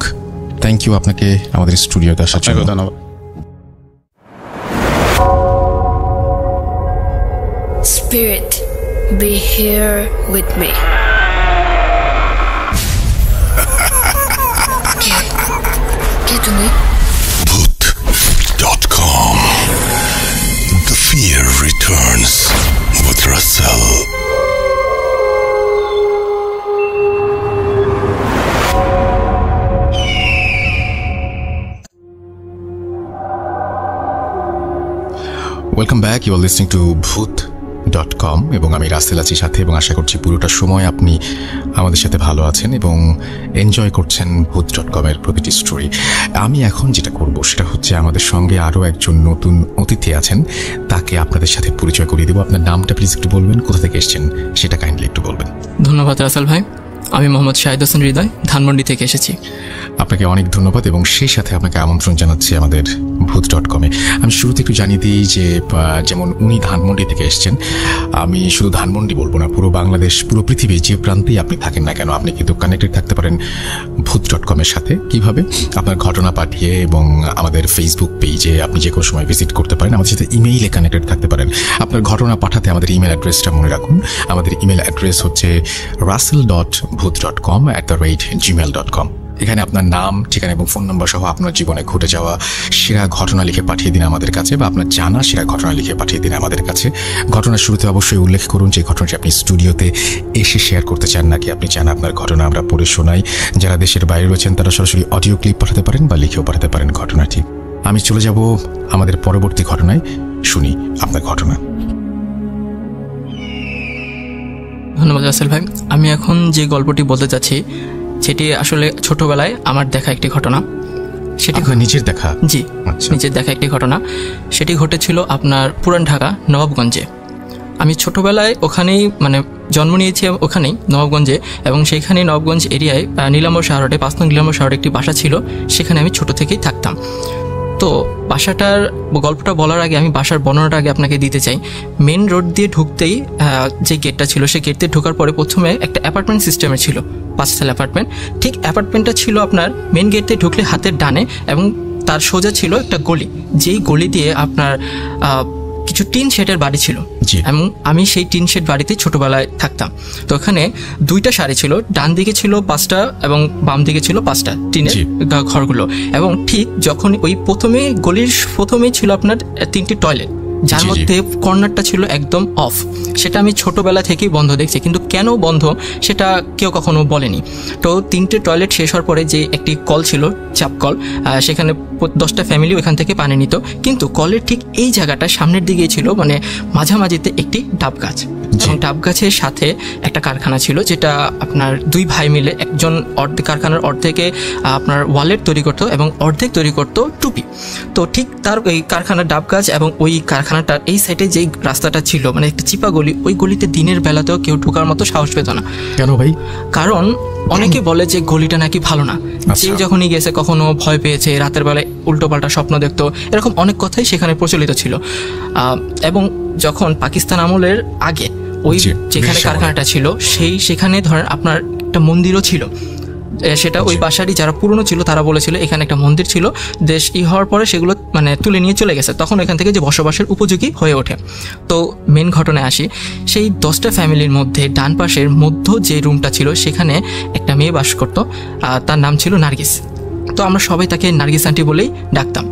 থ্যাংক ইউ আপনাকে আমাদের স্টুডিওতে আসার জন্য। ধন্যবাদ। Spirit, be here with me. ¿Qué tú me? Bhoot.com. The fear returns with Russell. Welcome back. You are listening to Bhoot.com, এবং আমি রাসেল আছি সাথে, এবং আশা করছি পুরোটা সময় আপনি আমাদের সাথে ভালো আছেন এবং এনজয় করছেন Bhoot.com এর প্রতিটি স্টোরি। আমি এখন যেটা করব সেটা হচ্ছে আমাদের সঙ্গে আরও একজন নতুন অতিথি আছেন, তাকে আপনাদের সাথে পরিচয় করিয়ে দেবো। আপনার নামটা প্লিজ একটু বলবেন, কোথা থেকে এসেছেন সেটা কাইন্ডলি একটু বলবেন। ধন্যবাদ রাসেল ভাই, আমি মোহাম্মদ শাহিদ হোসেন হৃদয়, ধানমন্ডি থেকে এসেছি। আপনাকে অনেক ধন্যবাদ, এবং সেই সাথে আপনাকে আমন্ত্রণ জানাচ্ছি আমাদের Bhoot.com-এ। আমি শুরুতে একটু জানিয়ে দিই যে যেমন উনি ধানমন্ডি থেকে এসেছেন, আমি শুধু ধানমন্ডি বলবো না, পুরো বাংলাদেশ, পুরো পৃথিবী যে প্রান্তেই আপনি থাকেন না কেন, আপনি কিন্তু কানেক্টেড থাকতে পারেন Bhoot.com-এর সাথে। কিভাবে? আপনার ঘটনা পাঠিয়ে এবং আমাদের ফেসবুক পেজে আপনি যে কোনো সময় ভিজিট করতে পারেন, আমাদের সাথে ইমেইলে কানেক্টেড থাকতে পারেন। আপনার ঘটনা পাঠাতে আমাদের ইমেল অ্যাড্রেসটা মনে রাখুন। আমাদের ইমেল অ্যাড্রেস হচ্ছে russell.bhoot.com@gmail.com। এখানে আপনার নাম, ঠিকানা এবং ফোন নম্বর সহ আপনার জীবনে ঘটে যাওয়া সেরা ঘটনা লিখে পাঠিয়ে দিন আমাদের কাছে, বা আপনার জানা সেরা ঘটনা লিখে পাঠিয়ে দিন আমাদের কাছে। ঘটনার শুরুতে অবশ্যই উল্লেখ করুন যে ঘটনাটি আপনি স্টুডিওতে এসে শেয়ার করতে চান, নাকি আপনি চান আপনার ঘটনা আমরা পড়ে শোনাই। যারা দেশের বাইরে রয়েছেন তারা সরাসরি অডিও ক্লিপ পাঠাতে পারেন বা লিখেও পাঠাতে পারেন ঘটনাটি। আমি চলে যাব আমাদের পরবর্তী ঘটনায়। শুনি আপনার ঘটনা। ধন্যবাদ রাসেল ভাই। আমি এখন যে গল্পটি বলতে চাচ্ছি সেটি আসলে ছোটবেলায় আমার দেখা একটি ঘটনা। সেটি নিজের দেখা? জি, নিজের দেখা একটি ঘটনা। সেটি ঘটেছিল আপনার পুরান ঢাকা নবাবগঞ্জে। আমি ছোটবেলায় ওখানেই মানে জন্ম নিয়েছি, ওখানেই নবাবগঞ্জে, এবং সেইখানেই নবাবগঞ্জ এরিয়ায় নীলাম্বর শাহরোডে 5 নং নীলাম্বর শাহরোডে একটি বাসা ছিল, সেখানে আমি ছোট থেকেই থাকতাম। তো বাসাটার গল্পটা বলার আগে আমি বাসার বর্ণনাটা আগে আপনাকে দিতে চাই। মেন রোড দিয়ে ঢুকতেই যে গেটটা ছিল, সেই গেট দিয়ে ঢোকার পরে প্রথমে একটা অ্যাপার্টমেন্ট সিস্টেমের ছিল, 5 অ্যাপার্টমেন্ট। ঠিক অ্যাপার্টমেন্টটা ছিল আপনার মেন গেট দিয়ে ঢুকলে হাতের ডানে, এবং তার সোজা ছিল একটা গলি, যেই গলি দিয়ে আপনার কিছু টিন শেডের বাড়ি ছিল, এবং আমি সেই টিন শেড বাড়িতে ছোটবেলায় থাকতাম। তো ওখানে 2টা সারি ছিল, ডান দিকে ছিল 5টা এবং বাম দিকে ছিল 5টা টিনের ঘরগুলো। এবং ঠিক যখন ওই গলির প্রথমেই ছিল আপনার 3টি টয়লেট, যার মধ্যে কর্নারটা ছিল একদম অফ। সেটা আমি ছোটবেলা থেকেই বন্ধ দেখছি, কিন্তু কেন বন্ধ সেটা কেউ কখনো বলেনি। তো 3টে টয়লেট শেষ হওয়ার পরে যে একটি কল ছিল, চাপ কল, সেখানে 10টা ফ্যামিলি ওখান থেকে পানি নিত। কিন্তু কলের ঠিক এই জায়গাটা সামনের দিকেই ছিল, মানে মাঝামাঝিতে একটি ডাব গাছ, এবং ডাব গাছের সাথে একটা কারখানা ছিল, যেটা আপনার 2 ভাই মিলে, একজন কারখানার অর্ধেকে আপনার ওয়ালেট তৈরি করতো এবং অর্ধেক তৈরি করতো টুপি। তো ঠিক তার এই কারখানার ডাব গাছ এবং ওই কারখানাটার এই সাইডে যেই রাস্তাটা ছিল, মানে একটা চিপা গলি, ওই গলিতে দিনের বেলাতেও কেউ ঢোকার মতো সাহস পেত না। কেন ভাই? কারণ অনেকে বলে যে গলিটা নাকি ভালো না, যে যখনই গেছে কখনো ভয় পেয়েছে, রাতের বেলায় উল্টোপাল্টা স্বপ্ন দেখতো, এরকম অনেক কথাই সেখানে প্রচলিত ছিল। এবং যখন পাকিস্তান আমলের আগে ওই যেখানে কারখানাটা ছিল, সেখানে ধরেন আপনার একটা মন্দিরও ছিল। সেটা ওই বাসারই যারা পুরনো ছিল তারা বলেছিল এখানে একটা মন্দির ছিল, দেশ হওয়ার পরে সেগুলো মানে তুলে নিয়ে চলে গেছে, তখন এখান থেকে যে বসবাসের উপযোগী হয়ে ওঠে। তো মেন ঘটনায় আসি, সেই 10টা ফ্যামিলির মধ্যে ডান পাশের মধ্য যে রুমটা ছিল, সেখানে একটা মেয়ে বাস করতো, তার নাম ছিল নার্গিস। তো আমরা সবাই তাকে নার্গিস আন্টি বলেই ডাকতাম।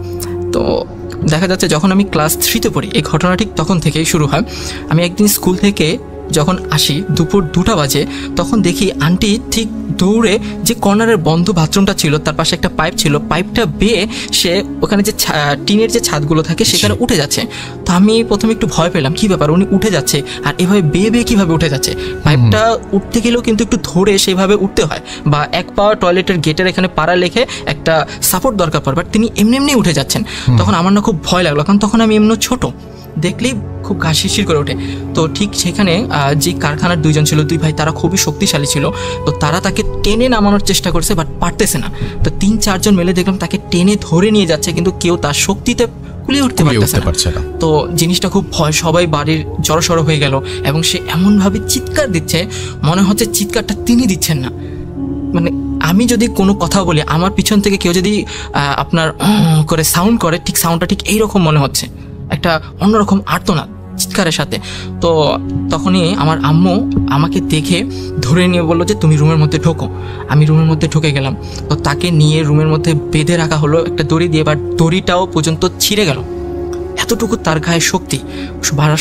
তো দেখা যাচ্ছে যখন আমি ক্লাস 3তে পড়ি, এই ঘটনা ঠিক তখন থেকেই শুরু হয়। আমি একদিন স্কুল থেকে যখন আসি দুপুর 2টা বাজে, তখন দেখি আন্টি ঠিক দৌড়ে যে কর্নারের বন্ধ বাথরুমটা ছিল তার পাশে একটা পাইপ ছিল, পাইপটা বেয়ে সে ওখানে যে টিনের যে ছাদগুলো থাকে সেখানে উঠে যাচ্ছে। তো আমি প্রথমে একটু ভয় পেলাম, কি ব্যাপার, উনি উঠে যাচ্ছে আর এভাবে বেয়ে বেয়ে কীভাবে উঠে যাচ্ছে? পাইপটা উঠতে গেলেও কিন্তু একটু ধরে সেভাবে উঠতে হয়, বা এক পা টয়লেটের গেটের এখানে পাড়া লেখে একটা সাপোর্ট দরকার পড়ে, বাট তিনি এমনি এমনি উঠে যাচ্ছেন। তখন আমার না খুব ভয় লাগলো, কারণ তখন আমি এমনি ছোট, দেখলেই খুব গা শিরশির করে ওঠে। তো ঠিক সেখানে যে কারখানার 2জন ছিল, 2 ভাই, তারা খুবই শক্তিশালী ছিল। তো তারা তাকে টেনে নামানোর চেষ্টা করছে, বাট পারতেছে না। তো 3-4 জন মিলে দেখলাম তাকে টেনে ধরে নিয়ে যাচ্ছে, কিন্তু কেউ তার শক্তিতে কুলিয়ে উঠতে পারছে না। তো জিনিসটা খুব ভয়, সবাই বাড়ির জড়সড় হয়ে গেল, এবং সে এমনভাবে চিৎকার দিচ্ছে, মনে হচ্ছে চিৎকারটা তিনি দিচ্ছেন না। মানে আমি যদি কোনো কথা বলি, আমার পিছন থেকে কেউ যদি আপনার করে সাউন্ড করে, ঠিক সাউন্ডটা ঠিক এইরকম মনে হচ্ছে, একটা অন্যরকম আর্তনাদ চিৎকারের সাথে। তো তখনই আমার আম্মু আমাকে দেখে ধরে নিয়ে বললো যে তুমি রুমের মধ্যে ঢোকো। আমি রুমের মধ্যে ঢুকে গেলাম। তো তাকে নিয়ে রুমের মধ্যে বেঁধে রাখা হলো একটা দড়ি দিয়ে, এবার দড়িটাও পর্যন্ত ছিঁড়ে গেল, এতটুকু তার গায়ে শক্তি।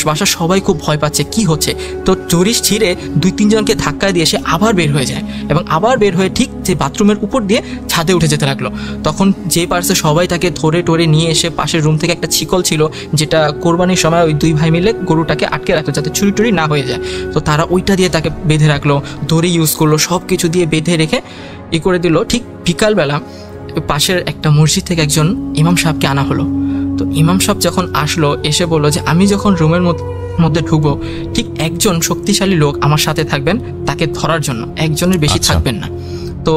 বাসার সবাই খুব ভয় পাচ্ছে, কি হচ্ছে। তো দড়ি ছিঁড়ে 2-3 জনকে ধাক্কা দিয়ে সে আবার বের হয়ে যায়, এবং আবার বের হয়ে ঠিক যে বাথরুমের উপর দিয়ে ছাদে উঠে যেতে লাগলো। তখন যে পারছে সবাই তাকে ধরে টরে নিয়ে এসে পাশের রুম থেকে একটা শিকল ছিল, যেটা কোরবানির সময় ওই 2 ভাই মিলে গরুটাকে আটকে রাখতো যাতে চুরি টুরি না হয়ে যায়। তো তারা ওইটা দিয়ে তাকে বেঁধে রাখলো, দড়ি ইউজ করলো, সব কিছু দিয়ে বেঁধে রেখে করে দিল। ঠিক বিকালবেলা পাশের একটা মসজিদ থেকে একজন ইমাম সাহেবকে আনা হলো। তো ইমাম সাহেব যখন আসলো, এসে বললো যে আমি যখন রুমের মধ্যে ঢুকবো, ঠিক একজন শক্তিশালী লোক আমার সাথে থাকবেন তাকে ধরার জন্য, একজনের বেশি থাকবেন না। তো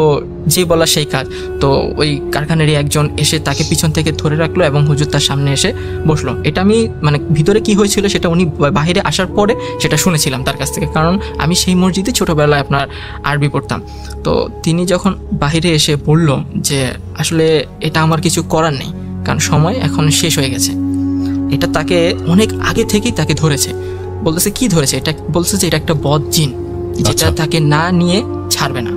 যে বলা সেই কাজ। তো ওই কারখানারই একজন এসে তাকে পিছন থেকে ধরে রাখলো এবং হুজুর তার সামনে এসে বসলো। এটা আমি মানে ভিতরে কি হয়েছিল সেটা উনি বাইরে আসার পরে সেটা শুনেছিলাম তার কাছ থেকে, কারণ আমি সেই মসজিদে ছোটোবেলায় আপনার আরবি পড়তাম। তো তিনি যখন বাইরে এসে বলল যে আসলে এটা আমার কিছু করার নেই, কারণ সময় এখন শেষ হয়ে গেছে, এটা তাকে অনেক আগে থেকেই তাকে ধরেছে। বলতেছে কি ধরেছে, এটা বলছে যে এটা একটা বদ জিন, যেটা তাকে না নিয়ে ছাড়বে না।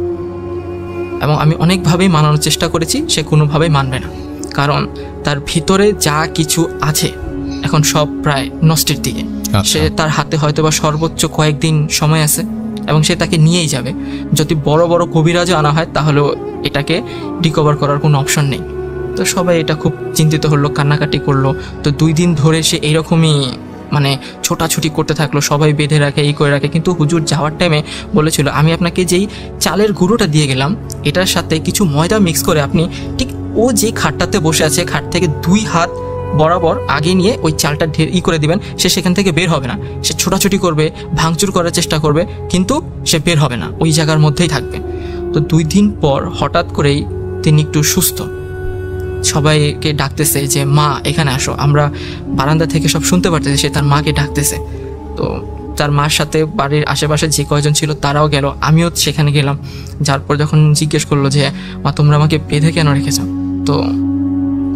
এবং আমি অনেকভাবেই মানানোর চেষ্টা করেছি, সে কোনোভাবেই মানবে না। কারণ তার ভিতরে যা কিছু আছে এখন সব প্রায় নষ্টের দিকে। সে তার হাতে হয়তো বা সর্বোচ্চ কয়েকদিন সময় আছে এবং সে তাকে নিয়েই যাবে। যদি বড় বড় কবিরাজও আনা হয় তাহলেও এটাকে রিকভার করার কোনো অপশন নেই। তো সবাই এটা খুব চিন্তিত হলো, কান্নাকাটি করলো। তো 2 দিন ধরে সে এইরকমই মানে ছোটাছুটি করতে থাকলো, সবাই বেঁধে রাখে, এই করে রাখে। কিন্তু হুজুর যাওয়ার টাইমে বলেছিল, আমি আপনাকে যেই চালের গুঁড়োটা দিয়ে গেলাম এটার সাথে কিছু ময়দা মিক্স করে আপনি ঠিক ও যে খাটটাতে বসে আছে খাট থেকে 2 হাত বরাবর আগে নিয়ে ওই চালটা করে দিবেন। সে সেখান থেকে বের হবে না, সে ছোটাছুটি করবে, ভাঙচুর করার চেষ্টা করবে, কিন্তু সে বের হবে না, ওই জায়গার মধ্যেই থাকবে। তো 2 দিন পর হঠাৎ করেই তিনি একটু সুস্থ, সবাইকে ডাকতেছে যে মা এখানে আসো। আমরা বারান্দা থেকে সব শুনতে পারতেছি সে তার মাকে ডাকতেছে। তো তার মার সাথে বাড়ির আশেপাশে যে কয়জন ছিল তারাও গেল, আমিও সেখানে গেলাম। যার পর যখন জিজ্ঞেস করলো যে মা তোমরা আমাকে বেঁধে কেন রেখেছ, তো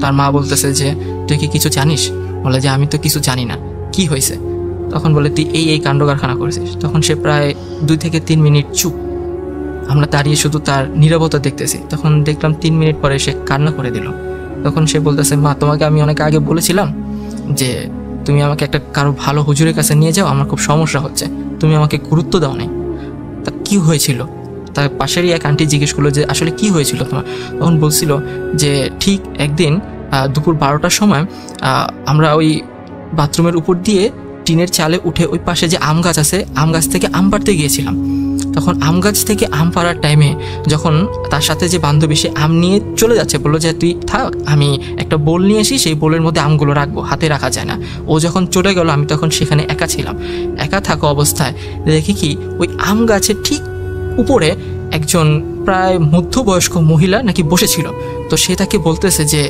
তার মা বলতেছে যে তুই কি কিছু জানিস? বলে যে আমি তো কিছু জানি না, কি হয়েছে? তখন বলে তুই এই কাণ্ড কারখানা করেছিস। তখন সে প্রায় 2 থেকে 3 মিনিট চুপ। আমরা দাঁড়িয়ে শুধু তার নীরবতা দেখতেছি। তখন দেখলাম 3 মিনিট পরে সে কান্না করে দিল। তখন সে বলতেছে মা তোমাকে আমি অনেক আগে বলেছিলাম যে তুমি আমাকে একটা কারো ভালো হুজুরের কাছে নিয়ে যাও, আমার খুব সমস্যা হচ্ছে, তুমি আমাকে গুরুত্ব দাও নাই। তা কি হয়েছিল? তার পাশেরই এক আন্টি জিজ্ঞেস করলো যে আসলে কি হয়েছিল তোমার? তখন বলছিল যে ঠিক একদিন দুপুর 12টার সময় আমরা ওই বাথরুমের উপর দিয়ে টিনের চালে উঠে ওই পাশে যে আম গাছ আছে আম গাছ থেকে আম পাড়তে গিয়েছিলাম। তখন আম গাছ থেকে আম পাড়ার টাইমে যখন তার সাথে যে বান্ধবী সে আম নিয়ে চলে যাচ্ছে, বললো যে তুই থাক, আমি একটা বোল নিয়ে আসি, সেই বোলের মধ্যে আমগুলো রাখবো, হাতে রাখা যায় না। ও যখন চলে গেল আমি তখন সেখানে একা ছিলাম। একা থাকা অবস্থায় দেখি কি ওই আম গাছের ঠিক উপরে একজন প্রায় মধ্যবয়স্ক মহিলা নাকি বসেছিল। তো সে তাকে বলতেছে যে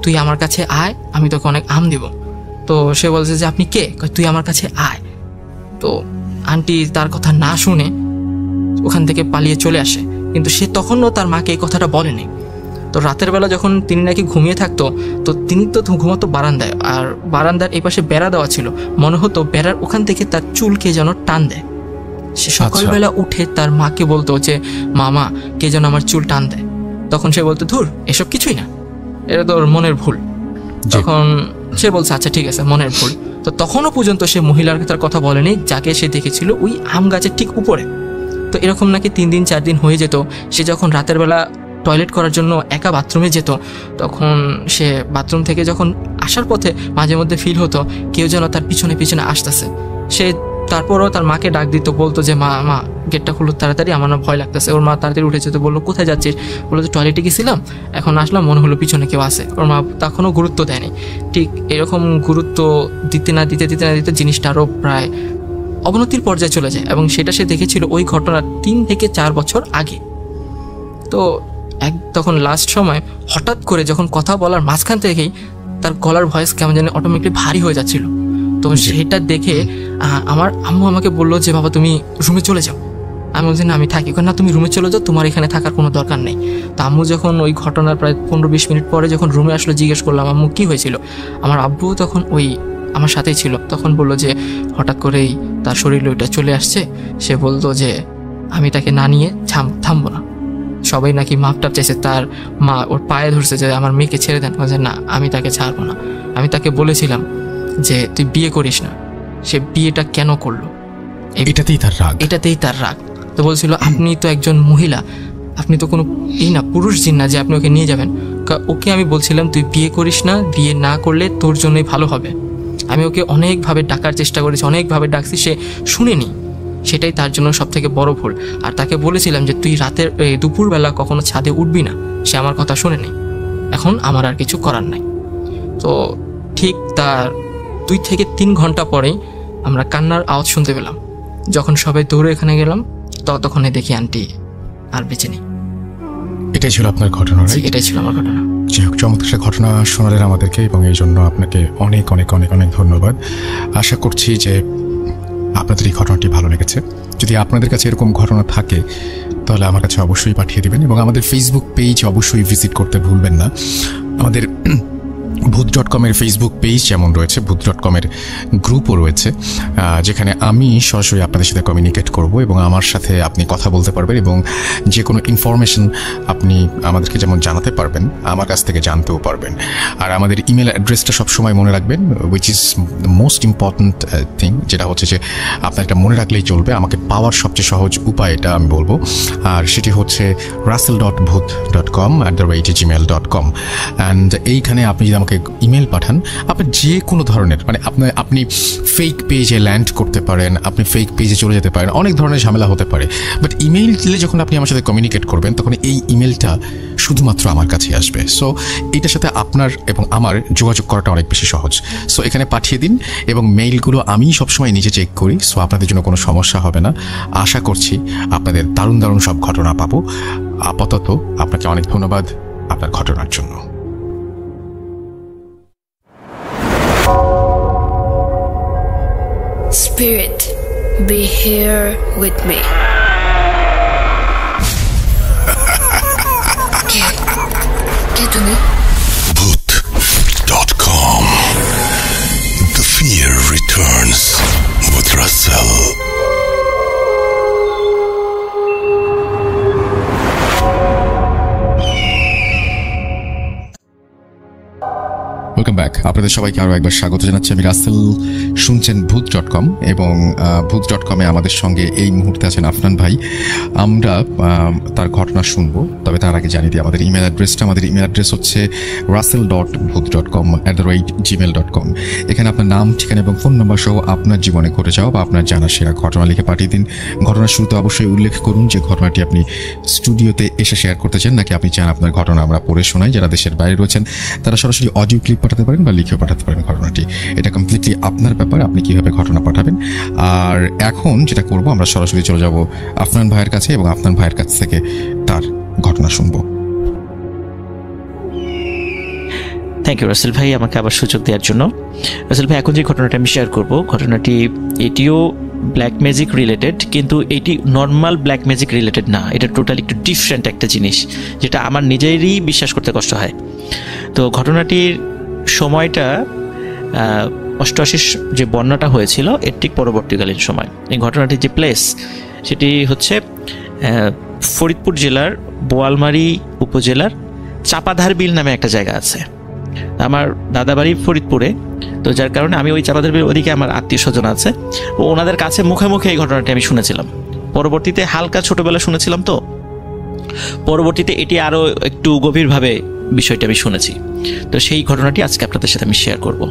তুই আমার কাছে আয়, আমি তোকে অনেক আম দিব। তো সে বলছে যে আপনি কে? তুই আমার কাছে আয়। তো আন্টি তার কথা না শুনে ওখান থেকে পালিয়ে চলে আসে, কিন্তু সে তখনও তার মাকে এই কথাটা বলেনি। তো রাতের বেলা যখন তিনি নাকি ঘুমিয়ে থাকতো, তো তিনি তো ঘুমাতো বারান্দায়, আর বারান্দার এই পাশে বেড়া দেওয়া ছিল, মনে হতো বেড়ার ওখান থেকে তার চুলকে যেন টান দেয়। সে সকালবেলা উঠে তার মাকে বলতো যে মামা কে যেন আমার চুল টান দেয়। তখন সে বলতো ধুর এসব কিছুই না, এটা তোর মনের ভুল। তখন সে বলছে আচ্ছা ঠিক আছে মনের ভুল। তো তখনও পর্যন্ত সে মহিলার তার কথা বলেনি যাকে সে দেখেছিল ওই আম গাছের ঠিক উপরে। তো এরকম নাকি 3 দিন 4 দিন হয়ে যেত। সে যখন রাতের বেলা টয়লেট করার জন্য একা বাথরুমে যেত, তখন সে বাথরুম থেকে যখন আসার পথে মাঝে মধ্যে ফিল হতো কেউ যেন তার পিছনে পিছনে আসতেছে। সে তারপরও তার মাকে ডাক দিত, বলতো যে মা গেটটা খুলো তাড়াতাড়ি, আমার না ভয় লাগতেছে। ওর মা তাড়াতাড়ি উঠে যেত, বললো কোথায় যাচ্ছিস? বললো যে টয়লেটে গেছিলাম, এখন আসলাম, মনে হলো পিছনে কেউ আছে। ওর মা তখনও গুরুত্ব দেয়নি। ঠিক এরকম গুরুত্ব দিতে না দিতে জিনিসটা আরও প্রায় অবনতির পর্যায়ে চলে যায়, এবং সেটা সে দেখেছিল ওই ঘটনার 3 থেকে 4 বছর আগে। তো তখন লাস্ট সময় হঠাৎ করে যখন কথা বলার মাঝখান থেকেই তার গলার ভয়েস কেমন জানি অটোমেটিকলি ভারী হয়ে যাচ্ছিল। তো সেটা দেখে আমার আম্মু আমাকে বললো যে বাবা তুমি রুমে চলে যাও। আমি বলছি না আমি থাকি। না তুমি রুমে চলে যাও, তোমার এখানে থাকার কোনো দরকার নেই। তো আম্মু যখন ওই ঘটনার প্রায় 15-20 মিনিট পরে যখন রুমে আসলো, জিজ্ঞেস করলাম আম্মু কী হয়েছিল। আমার আব্বু তখন ওই আমার সাথেই ছিল। তখন বললো যে হঠাৎ করেই তার শরীরে ওইটা চলে আসছে। সে বলতো যে আমি তাকে না নিয়ে থামবো না। সবাই নাকি মাপটাপ চাইছে, তার মা ওর পায়ে ধরছে যে আমার মেয়েকে ছেড়ে দেন। বলছে না আমি তাকে ছাড়বো না। আমি তাকে বলেছিলাম যে তুই বিয়ে করিস না। সে বিয়েটা কেন করলো? এটাতেই তার রাগ। তো বলছিল আপনি তো একজন মহিলা, আপনি তো কোনো পুরুষ জিন না যে আপনি ওকে নিয়ে যাবেন। ওকে আমি বলছিলাম তুই বিয়ে করিস না, বিয়ে না করলে তোর জন্যই ভালো হবে। আমি ওকে অনেকভাবে ডাকার চেষ্টা করেছি, অনেকভাবে ডাকছি, সে শুনেনি। সেটাই তার জন্য সব থেকে বড় ভুল। আর তাকে বলেছিলাম যে তুই দুপুরবেলা কখনো ছাদে উঠবি না। সে আমার কথা শুনেনি। এখন আমার আর কিছু করার নাই। তো ঠিক তার 2 থেকে 3 ঘন্টা পরেই আমরা কান্নার আওয়াজ শুনতে পেলাম। যখন সবাই দৌড়ে এখানে গেলাম ততক্ষণে দেখি আন্টি আর বেঁচে নেই। এটাই ছিল আপনার ঘটনা? এটাই ছিল আমার ঘটনা। যাই হোক, চমৎকার ঘটনা শোনালেন আমাদেরকে, এবং এই জন্য আপনাকে অনেক অনেক অনেক অনেক ধন্যবাদ। আশা করছি যে আপনাদের এই ঘটনাটি ভালো লেগেছে। যদি আপনাদের কাছে এরকম ঘটনা থাকে তাহলে আমার কাছে অবশ্যই পাঠিয়ে দেবেন, এবং আমাদের ফেসবুক পেজ অবশ্যই ভিজিট করতে ভুলবেন না। আমাদের ভূত.com-এর ফেসবুক পেজ যেমন রয়েছে, ভূত.com-এর গ্রুপও রয়েছে, যেখানে আমি সরাসরি আপনাদের সাথে কমিউনিকেট করব এবং আমার সাথে আপনি কথা বলতে পারবেন এবং যে কোনো ইনফরমেশন আপনি আমাদেরকে যেমন জানাতে পারবেন, আমার কাছ থেকে জানতেও পারবেন। আর আমাদের ইমেল অ্যাড্রেসটা সবসময় মনে রাখবেন, which is the most important thing, যেটা হচ্ছে যে আপনার এটা মনে রাখলেই চলবে। আমাকে পাওয়ার সবচেয়ে সহজ উপায় এটা আমি বলবো, আর সেটি হচ্ছে russell.booth.com@gmail.com। অ্যান্ড এইখানে আপনি যদি আমাকে ইমেল পাঠান, আপনি যে কোনো ধরনের মানে আপনি ফেক পেজে ল্যান্ড করতে পারেন, আপনি ফেক পেজে চলে যেতে পারেন, অনেক ধরনের ঝামেলা হতে পারে। বাট ইমেল দিলে যখন আপনি আমার সাথে কমিউনিকেট করবেন, তখন এই ইমেলটা শুধুমাত্র আমার কাছে আসবে। সো এটার সাথে আপনার এবং আমার যোগাযোগ করাটা অনেক বেশি সহজ। সো এখানে পাঠিয়ে দিন এবং মেইলগুলো আমি সবসময় নিজে চেক করি। সো আপনাদের জন্য কোনো সমস্যা হবে না। আশা করছি আপনাদের দারুণ দারুণ সব ঘটনা পাবো। আপাতত আপনাকে অনেক ধন্যবাদ আপনার ঘটনার জন্য। Spirit, be here with me. ¿Qué tú me? Booth.com. The fear returns with Russell. Welcome back. আপনাদের সবাইকে আরও একবার স্বাগত জানাচ্ছি। আমি রাসেল, শুনছেন ভূত.com এবং ভূত.com-এ আমাদের সঙ্গে এই মুহূর্তে আছেন আফনান ভাই। আমরা তার ঘটনা শুনবো, তবে তার আগে জানিয়ে দিই আমাদের ইমেল অ্যাড্রেসটা। আমাদের ইমেল অ্যাড্রেস হচ্ছে russell.booth.com@gmail.com। এখানে আপনার নাম, ঠিকানা এবং ফোন নম্বর সহ আপনার জীবনে ঘটে যাওয়া বা আপনার জানা সেরা ঘটনা লিখে পাঠিয়ে দিন। ঘটনার শুরুতে অবশ্যই উল্লেখ করুন যে ঘটনাটি আপনি স্টুডিওতে এসে শেয়ার করতে চান, নাকি আপনি চান আপনার ঘটনা আমরা পড়ে শোনাই। যারা দেশের বাইরে রয়েছেন তারা সরাসরি অডিও ক্লিপ পাঠাতে পারেন বা লিখেও পাঠাতে পারেন ঘটনাটি। এটা কমপ্লিটলি আপনার ব্যাপার, আপনি কীভাবে ঘটনা পাঠাবেন। আর এখন যেটা করব, আমরা সরাসরি চলে যাব আফনান ভাইয়ের কাছে এবং আফনান ভাইয়ের কাছ থেকে তার ঘটনা শুনবো। থ্যাংক ইউ রাসেল ভাই, আমাকে আবার সুযোগ দেওয়ার জন্য। রাসেল ভাই, এখন যে ঘটনাটা আমি শেয়ার করব, ঘটনাটি এটিও ব্ল্যাক ম্যাজিক রিলেটেড, কিন্তু এটি নর্মাল ব্ল্যাক ম্যাজিক রিলেটেড না। এটা টোটাল একটু ডিফারেন্ট একটা জিনিস, যেটা আমার নিজেরই বিশ্বাস করতে কষ্ট হয়। তো ঘটনাটির সময়টা 88 যে বন্যাটা হয়েছিল এর ঠিক পরবর্তীকালীন সময়। এই ঘটনাটির যে প্লেস সেটি হচ্ছে ফরিদপুর জেলার বোয়ালমারী উপজেলার চাপাধার বিল নামে একটা জায়গা আছে। আমার দাদাবাড়ি ফরিদপুরে, তো যার কারণে আমি ওই চাপাধার বিল ওদিকে আমার আত্মীয় স্বজন আছে, ওনাদের কাছে মুখে মুখে এই ঘটনাটি আমি শুনেছিলাম। পরবর্তীতে হালকা ছোটবেলা শুনেছিলাম, তো পরবর্তীতে এটি আরও একটু গভীরভাবে বিষয়টা আমি শুনেছি। তো সেই ঘটনাটি আজকে আপনাদের সাথে আমি শেয়ার করব।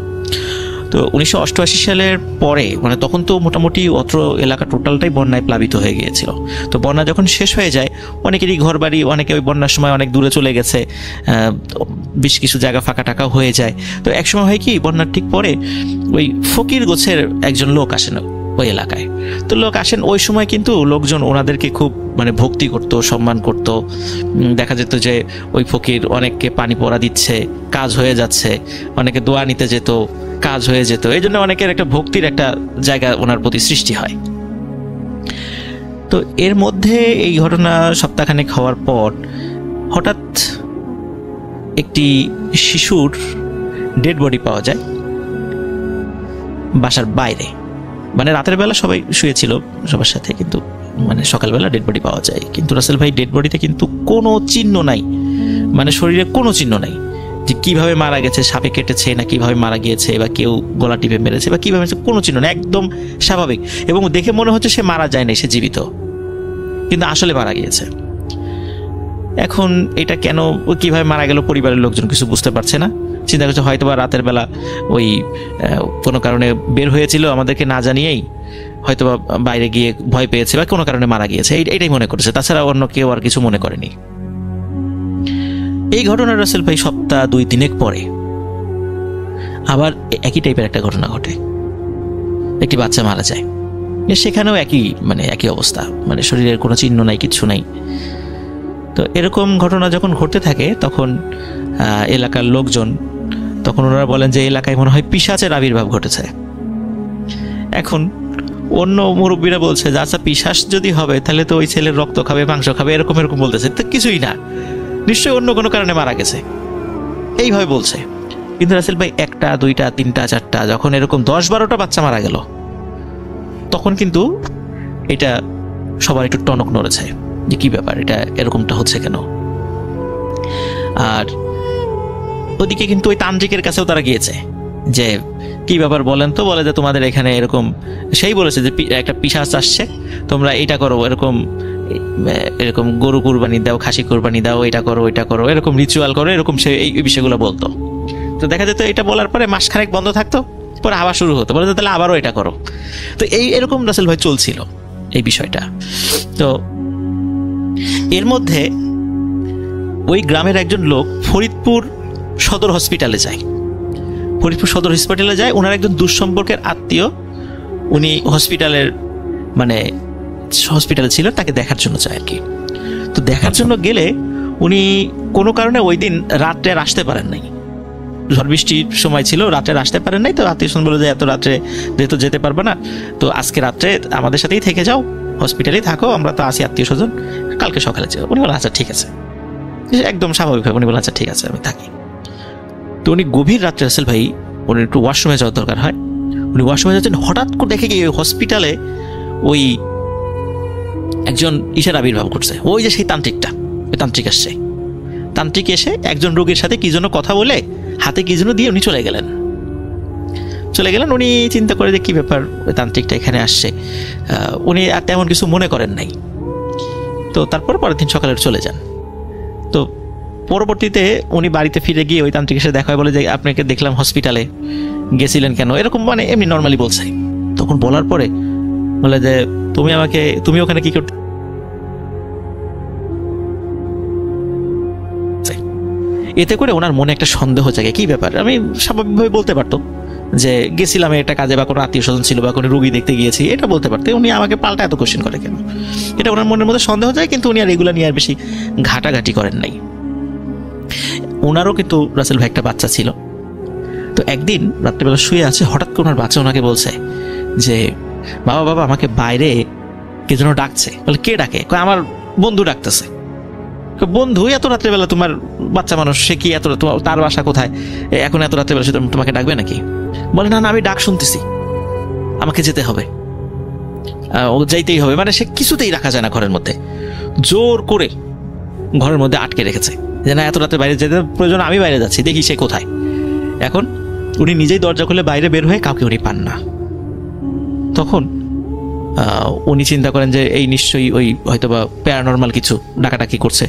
তো 1988 সালের পরে, মানে তখন তো মোটামুটি অত্র এলাকা টোটালটাই বন্যায় প্লাবিত হয়ে গিয়েছিল। তো বন্যা যখন শেষ হয়ে যায়, অনেকেরই ঘর বাড়ি, অনেকে ওই বন্যার সময় অনেক দূরে চলে গেছে, বেশ কিছু জায়গা ফাঁকা টাকা হয়ে যায়। তো একসময় হয় কি, বন্যার ঠিক পরে ওই ফকির গোছের একজন লোক আসেন ওই এলাকায়। তো লোক আসেন, ওই সময় কিন্তু লোকজন ওনাদেরকে খুব মানে ভক্তি করতো, সম্মান করত। দেখা যেত যে ওই ফকির অনেককে পানি পড়া দিচ্ছে, কাজ হয়ে যাচ্ছে, অনেকে দোয়া নিতে যেত, কাজ হয়ে যেত। এই জন্য অনেকের একটা ভক্তির একটা জায়গা ওনার প্রতি সৃষ্টি হয়। তো এর মধ্যে এই ঘটনা সপ্তাহখানেক হওয়ার পর হঠাৎ একটি শিশুর ডেড বডি পাওয়া যায় বাসার বাইরে। মানে রাতের বেলা সবাই শুয়েছিল সবার সাথে, কিন্তু মানে সকালবেলা ডেড বডি পাওয়া যায়। কিন্তু রাসেল ভাই, ডেড বডিতে কিন্তু কোনো চিহ্ন নাই, মানে শরীরে কোনো চিহ্ন নাই যে কিভাবে মারা গেছে, সাপে কেটেছে না কিভাবে মারা গিয়েছে, বা কেউ গলা টিপে মেরেছে বা কিভাবে, কোনো চিহ্ন নেই, একদম স্বাভাবিক। এবং দেখে মনে হচ্ছে সে মারা যায় না, সে জীবিত, কিন্তু আসলে মারা গিয়েছে। এখন এটা কেন, কিভাবে মারা গেল, পরিবারের লোকজন কিছু বুঝতে পারছে না। চিন্তা করছে হয়তো বা রাতের বেলা ওই কোনো কারণে বের হয়েছিল আমাদেরকে না জানিয়েই, হয়তো বা বাইরে গিয়ে ভয় পেয়েছে বা কোনো কারণে মারা গিয়েছে, এটাই মনে করেছে। তাছাড়া অন্য কেউ আর কিছু মনে করেনি। এই ঘটনা রাসেল ভাই সপ্তাহ 2-3 পরে আবার একই টাইপের একটা ঘটনা ঘটে, একটি বাচ্চা মারা যায়। সেখানেও একই অবস্থা, মানে শরীরের কোনো চিহ্ন নাই, কিচ্ছু নাই। তো এরকম ঘটনা যখন ঘটতে থাকে তখন এলাকার লোকজন, তখন ওনারা বলেন যে এলাকায় মনে হয় পিশাচের আবির্ভাব ঘটেছে। এখন অন্য মুরব্বীরা বলছে যে আচ্ছা, পিশাচ যদি হবে তাহলে তো ওই ছেলের রক্ত খাবে, মাংস খাবে, এরকম বলতেছে। তো কিছুই না, নিশ্চয়ই অন্য কোনো কারণে মারা গেছে, এইভাবে বলছে। কিন্তু রাসেল ভাই 1টা 2টা 3টা 4টা যখন এরকম 10-12টা বাচ্চা মারা গেল, তখন কিন্তু এটা সবার একটু টনক নড়েছে যে কি ব্যাপার, এটা এরকমটা হচ্ছে কেন। আর ওদিকে কিন্তু ওই তান্ত্রিকের কাছেও তারা গিয়েছে যে কি ব্যাপার বলেন তো, বলে যে তোমাদের এখানে এরকম, সেই বলেছে যে একটা পিশাচ আসছে, তোমরা এটা করো, এরকম এরকম গরু কুরবানি দাও, খাসি কুরবানি দাও, এটা করো ওইটা করো, এরকম রিচুয়াল করো, এরকম সে এই বিষয়গুলো বলতো। তো দেখা যেত এটা বলার পরে মাসখানেক বন্ধ থাকতো, পরে আবার শুরু হতো, বলে তাহলে আবারও এটা করো। তো এরকম রাসেল ভাই চলছিল এই বিষয়টা। তো এর মধ্যে ওই গ্রামের একজন লোক ফরিদপুর সদর হসপিটালে যায়। ফরিদপুর সদর হসপিটালে যায়, ওনার একজন দুঃসম্পর্কের আত্মীয় উনি হসপিটালের মানে হসপিটালে ছিল, তাকে দেখার জন্য চায় আর কি। তো দেখার জন্য গেলে উনি কোনো কারণে ওই দিন রাত্রে আর আসতে পারেন নাই, ঝড় বৃষ্টির সময় ছিল, রাত্রে আসতে পারেন নাই। তো আত্মীয় স্বজন বলে যে এত রাত্রে যেহেতু যেতে পারবে না, তো আজকে রাত্রে আমাদের সাথেই থেকে যাও, হসপিটালেই থাকো, আমরা তো আসি আত্মীয় স্বজন, কালকে সকালে যাও। উনি বলেন আচ্ছা ঠিক আছে, একদম স্বাভাবিকভাবে উনি বলেন আচ্ছা ঠিক আছে আমি থাকি। তো উনি গভীর রাত্রে রাসেল ভাই উনি একটু ওয়াশরুমে যাওয়ার দরকার হয়, উনি ওয়াশরুমে যাচ্ছেন, হঠাৎ করে দেখে গিয়ে হসপিটালে ওই একজন ইশার আবির্ভাব করছে, ওই যে সেই তান্ত্রিকটা, ওই তান্ত্রিক আসছে। তান্ত্রিক এসে একজন রোগীর সাথে কি জন্য কথা বলে হাতে কি জন্য দিয়ে উনি চলে গেলেন। উনি চিন্তা করে যে কি ব্যাপার, ওই তান্ত্রিকটা এখানে আসছে, উনি আর তেমন কিছু মনে করেন নাই। তো তারপর পরের দিন সকালে চলে যান। তো পরবর্তীতে উনি বাড়িতে ফিরে গিয়ে ওই তান্ত্রিকের সাথে দেখা হয়, বলে যে আপনাকে দেখলাম হসপিটালে, গেছিলেন কেন, এরকম মানে এমনি নর্মালি বলছে। তখন বলার পরে বলে যে তুমি ওখানে কি করতে, এতে করে ওনার মনে একটা সন্দেহ জাগে, কি ব্যাপার। আমি স্বাভাবিকভাবে বলতে পারতো যে গেছিলাম একটা কাজে, বা কোনো আত্মীয় স্বজন ছিল, বা কোনো রোগী দেখতে গিয়েছি, এটা বলতে পারতো। উনি আমাকে পাল্টা এত কোশ্চেন করে কেন, এটা ওনার মনের মধ্যে সন্দেহ যায়, কিন্তু উনি আর এগুলো নিয়ে আর বেশি ঘাটাঘাটি করেন নাই। ওনারও কিন্তু রাসেল ভাই একটা বাচ্চা ছিল। তো একদিন রাত্রেবেলা শুয়ে আছে, হঠাৎ করে ওনার বাচ্চা ওনাকে বলছে যে বাবা আমাকে বাইরে কে যেন ডাকছে। বলে কে ডাকে? আমার বন্ধু ডাকতেছে। বন্ধু? এত রাত্রেবেলা তোমার বাচ্চা মানুষ, সে কি এত, তার বাসা কোথায়, এখন এত রাত্রেবেলা সে তোমাকে ডাকবে নাকি? বলে না আমি ডাক শুনতেছি, আমাকে যেতে হবে, ও যাইতেই হবে। মানে সে কিছুতেই রাখা যায় না ঘরের মধ্যে, জোর করে ঘরের মধ্যে আটকে রেখেছে যে না এত রাতে বাইরে যেতে প্রয়োজন, আমি বাইরে যাচ্ছি, দেখি সে কোথায়। এখন উনি নিজেই দরজা খুলে বাইরে বের হয়ে কাউকে উনি পান না। তখন উনি চিন্তা করেন যে এই নিশ্চয়ই ওই হয়তো বা প্যারানর্মাল কিছু ডাকাডাকি করছে,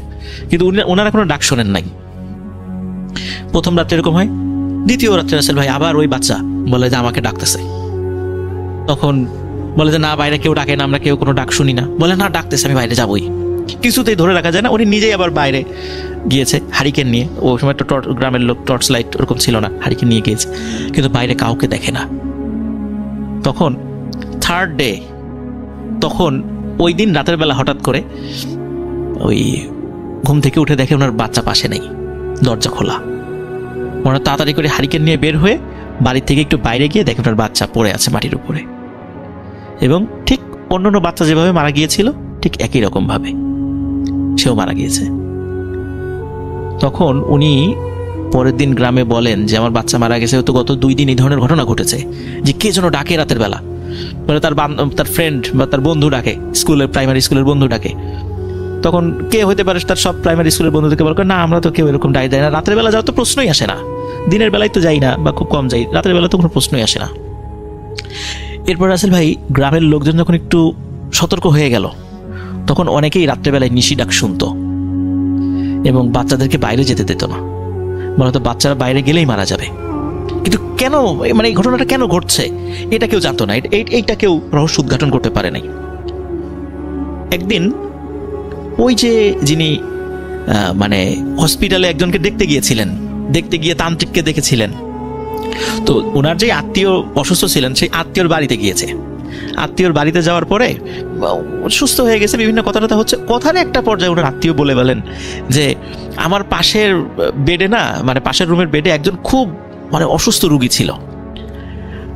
কিন্তু ওনারা কোনো ডাক শোনেন নাই। প্রথম রাত্রে এরকম হয়, দ্বিতীয় রাত্রে রাসেল ভাই আবার ওই বাচ্চা বলে যে আমাকে ডাকতেছে। তখন বলে যে না বাইরে কেউ ডাকে না, আমরা কেউ কোনো ডাক শুনি না। বলে না ডাকতেছে, আমি বাইরে যাবোই। কিছুতেই ধরে রাখা যায় না, উনি নিজেই আবার বাইরে গিয়েছে হারিকেন নিয়ে। ওই সময় তো গ্রামের লোক টর্চ লাইট ওরকম ছিল না, হারিকেন নিয়ে গিয়েছে, কিন্তু বাইরে কাউকে দেখে না। তখন থার্ড ডে, তখন ওই দিন রাতের বেলা হঠাৎ করে ওই ঘুম থেকে উঠে দেখে ওনার বাচ্চা পাশে নেই, দরজা খোলা। ওনারা তাড়াতাড়ি করে হারিকেন নিয়ে বের হয়ে বাড়ির থেকে একটু বাইরে গিয়ে দেখে ওনার বাচ্চা পড়ে আছে মাটির উপরে, এবং ঠিক অন্যান্য বাচ্চা যেভাবে মারা গিয়েছিল ঠিক একই রকম ভাবে সেও মারা গিয়েছে। তখন উনি পরের দিন গ্রামে বলেন যে আমার বাচ্চা মারা গেছে, তো গত 2 দিন এই ধরনের ঘটনা ঘটেছে, যে কে যেন ডাকে রাতের বেলা। বলে তার ফ্রেন্ড বা তার বন্ধু ডাকে, স্কুলের প্রাইমারি স্কুলের বন্ধু ডাকে। তখন কে হইতে পারে, তার সব প্রাইমারি স্কুলের বন্ধুদেরকে বলে না আমরা তো কেউ এরকম ডাক দেয় না, রাতের বেলা যাওয়ার তো প্রশ্নই আসে না, দিনের বেলায় তো যাই না বা খুব কম যাই, রাতের বেলা তো কোনো প্রশ্নই আসে না। এরপর রাসেল ভাই গ্রামের লোকজন যখন একটু সতর্ক হয়ে গেল, তখন অনেকেই রাত্রেবেলায় নিশি ডাক শুনতো এবং বাচ্চাদেরকে বাইরে যেতে দিত না, বলতো বাচ্চারা বাইরে গেলেই মারা যাবে। কিন্তু কেন, মানে এই ঘটনাটা কেন ঘটছে এটা কেউ জানতো না, এইটা কেউ রহস্য উদ্ঘাটন করতে পারে নাই। একদিন ওই যে যিনি মানে হসপিটালে একজনকে দেখতে গিয়েছিলেন, দেখতে গিয়ে তান্ত্রিককে দেখেছিলেন, তো ওনার যে আত্মীয় অসুস্থ ছিলেন সেই আত্মীয়র বাড়িতে গিয়েছে। আত্মীয়র বাড়িতে যাওয়ার পরে সুস্থ হয়ে গেছে, বিভিন্ন কথাটা হচ্ছে, কথার একটা পর্যায়ে ওনার আত্মীয় বলে বলেন যে আমার পাশের বেডে না, মানে পাশের রুমের বেডে একজন খুব মানে অসুস্থ রোগী ছিল,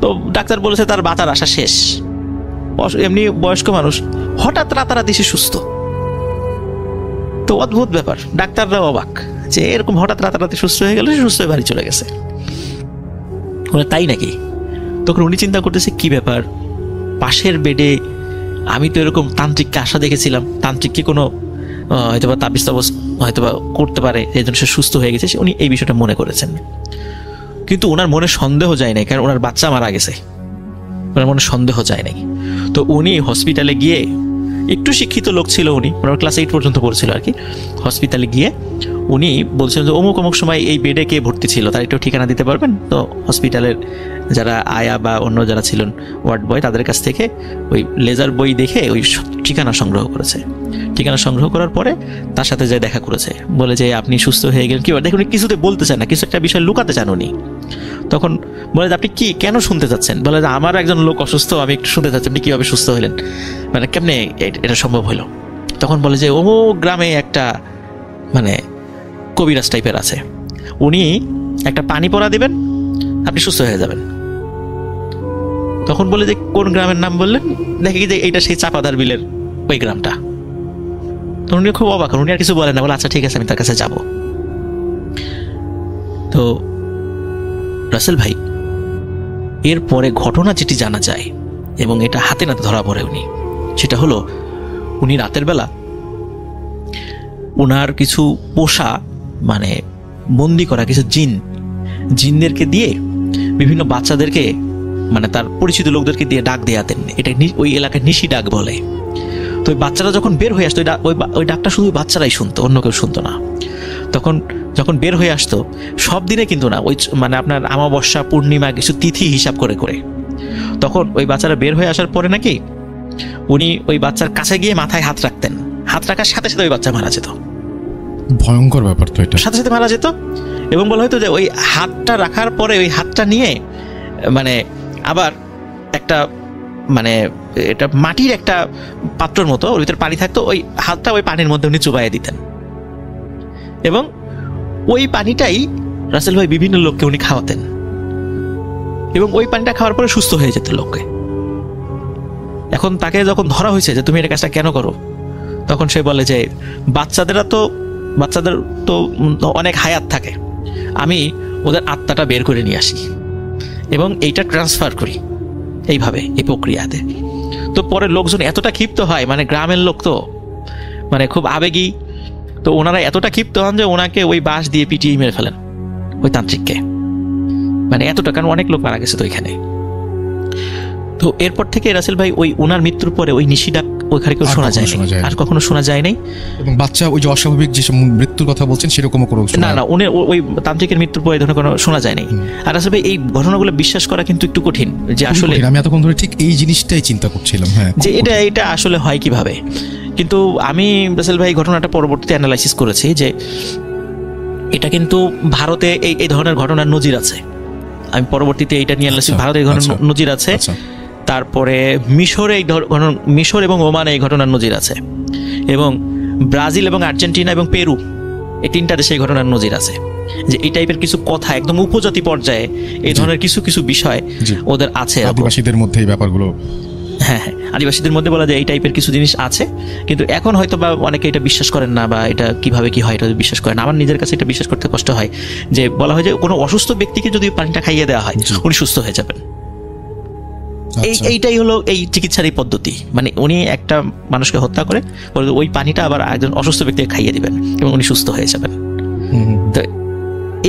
তো ডাক্তার বলেছে তার বাঁচার আশা শেষ। এমনি বয়স্ক মানুষ, হঠাৎ রাতারাতি সে সুস্থ। তো অদ্ভুত ব্যাপার, ডাক্তাররাও অবাক যে এরকম হঠাৎ রাতারাতি সুস্থ হয়ে গেল, সে সুস্থ হয়ে বাড়ি চলে গেছে। তাই নাকি? তখন উনি চিন্তা করতেছে কি ব্যাপার, পাশের বেডে আমি তো এরকম তান্ত্রিককে আশা দেখেছিলাম, তান্ত্রিককে কোনো হয়তো বা তাবিজ তাবজ হয়তো বা করতে পারে, এই জন্য সে সুস্থ হয়ে গেছে, উনি এই বিষয়টা মনে করেছেন। কিন্তু ওনার মনে সন্দেহ যায় নাই, কারণ ওনার বাচ্চা মারা গেছে, ওনার মনে সন্দেহ যায় নাই। তো উনি হসপিটালে গিয়ে, একটু শিক্ষিত লোক ছিল উনি, ওনার ক্লাস 8 পর্যন্ত পড়ছিল আর কি, হসপিটালে গিয়ে উনি বলছিলেন যে অমুক অমুক সময় এই বেডে কে ভর্তি ছিল, তার একটু ঠিকানা দিতে পারবেন? তো হসপিটালের যারা আয়া বা অন্য যারা ছিলেন ওয়ার্ড বয়, তাদের কাছ থেকে ওই লেজার বই দেখে ওই ঠিকানা সংগ্রহ করেছে। ঠিকানা সংগ্রহ করার পরে তার সাথে যে দেখা করেছে, বলে যে আপনি সুস্থ হয়ে গেলেন, কি দেখুন কিছুতে বলতে চান না, কিছু একটা বিষয় লুকাতে চান উনি। তখন বলে যে আপনি কি কেন শুনতে চাচ্ছেন? বলে যে আমার একজন লোক অসুস্থ, আমি একটু শুনতে চাচ্ছি আপনি কীভাবে সুস্থ হলেন, মানে কেমনে এটা সম্ভব হলো? তখন বলে যে অমুক গ্রামে একটা মানে কবিরাজ টাইপের আছে, উনি একটা পানি পড়া দিবেন, আপনি সুস্থ হয়ে যাবেন। তখন বলে যে কোন গ্রামের নাম বললেন? দেখে কি যে এইটা সেই চাপাদার বিলের ওই গ্রামটা। তখন উনি খুব অবাক, উনি আর কিছু বলেন না, বলে আচ্ছা ঠিক আছে আমি তার কাছে যাব। তো রাসেল ভাই, এরপরে ঘটনা যেটি জানা যায় এবং এটা হাতে নাতে ধরা পড়ে উনি, সেটা হলো উনি রাতের বেলা ওনার কিছু পোষা মানে বন্দি করা কিছু জিনদেরকে দিয়ে বিভিন্ন বাচ্চাদেরকে মানে তার পরিচিত লোকদেরকে দিয়ে ডাক দেয়াতেন। এটা ওই এলাকায় নিশি ডাক বলে। তো ওই বাচ্চারা যখন বের হয়ে আসতো, ওই ডাকটা শুধু বাচ্চারাই শুনতো, অন্য কেউ শুনতো না। তখন যখন বের হয়ে আসতো, সব দিনে কিন্তু না, ওই মানে আপনার অমাবস্যা পূর্ণিমা কিছু তিথি হিসাব করে করে, তখন ওই বাচ্চারা বের হয়ে আসার পরে নাকি উনি ওই বাচ্চার কাছে গিয়ে মাথায় হাত রাখতেন, হাত রাখার সাথে সাথে ওই বাচ্চা মারা যেত। ভয়ঙ্কর ব্যাপার তো এটা, সাথে সাথে মারা যেত। এবং বলা হয়তো যে ওই হাতটা রাখার পরে ওই হাতটা নিয়ে মানে আবার একটা মানে এটা মাটির একটা পাত্রর মতো, ওর ভিতরে পানি থাকতো, ওই হাতটা ওই পানির মধ্যে উনি চুবাইয়ে দিতেন এবং ওই পানিটাই রাসেল ভাই বিভিন্ন লোককে উনি খাওয়াতেন এবং ওই পানিটা খাওয়ার পরে সুস্থ হয়ে যেত লোককে। এখন তাকে যখন ধরা হয়েছে যে তুমি এটা কাজটা কেন করো, তখন সে বলে যে বাচ্চাদের তো অনেক হায়াত থাকে, আমি ওদের আত্মাটা বের করে নিয়ে আসি এবং এইটা ট্রান্সফার করি এইভাবে, এই প্রক্রিয়াতে। তো পরে লোকজন এতটা ক্ষিপ্ত হয়, মানে গ্রামের লোক তো মানে খুব আবেগী, তো ওনারা এতটা ক্ষিপ্ত হন যে ওনাকে ওই বাঁশ দিয়ে পিটিয়ে মেরে ফেলেন ওই তান্ত্রিককে, মানে এতটা, কারণ অনেক লোক মারা গেছে তো এখানে। তো এরপর থেকে রাসেল ভাই ওই ওনার মৃত্যুর পরে ওই নিশি ডাক ওইখানে কেউ শোনা যায় আর কখনো শোনা যায় নাই। এবং বাচ্চা ওই যে অস্বাভাবিক যে মৃত্যুর কথা বলছেন সেরকম কোনো না, উনি ওই তান্ত্রিকের মৃত্যুর পরে ধরনের কোনো শোনা যায় নাই। আর রাসেল ভাই এই ঘটনাগুলো বিশ্বাস করা কিন্তু একটু কঠিন, যে আসলে আমি এতক্ষণ ধরে ঠিক এই জিনিসটাই চিন্তা করছিলাম, হ্যাঁ, যে এটা আসলে হয় কিভাবে। কিন্তু আমি রাসেল ভাই ঘটনাটা পরবর্তীতে অ্যানালাইসিস করেছি যে এটা কিন্তু ভারতে এই ধরনের ঘটনার নজির আছে। আমি পরবর্তীতে এটা নিয়ে অ্যানালাইসিস, ভারতে এই ধরনের নজির আছে। তারপরে মিশর এবং ওমানে এই ঘটনার নজির আছে, এবং ব্রাজিল এবং আর্জেন্টিনা এবং পেরু এই 3টা দেশে এই ঘটনার নজির আছে, যে এই টাইপের কিছু কথা একদম উপজাতি পর্যায়ে এই ধরনের কিছু কিছু বিষয় ওদের আছে। আদিবাসীদের মধ্যে এই ব্যাপারগুলো, হ্যাঁ, আদিবাসীদের মধ্যে বলা যায় এই টাইপের কিছু জিনিস আছে, কিন্তু এখন হয়তো বা অনেকে এটা বিশ্বাস করেন না, বা এটা কিভাবে কি হয় এটা বিশ্বাস করেন। আমার নিজের কাছে এটা বিশ্বাস করতে কষ্ট হয়, যে বলা হয় যে কোনো অসুস্থ ব্যক্তিকে যদি পানিটা খাইয়ে দেওয়া হয় উনি সুস্থ হয়ে যাবেন। এইটাই হলো এই চিকিৎসার এই পদ্ধতি, মানে উনি একটা মানুষকে হত্যা করে ওই পানিটা আবার একজন অসুস্থ ব্যক্তিকে খাইয়ে দিবেন এবং উনি সুস্থ হয়ে যাবেন। তো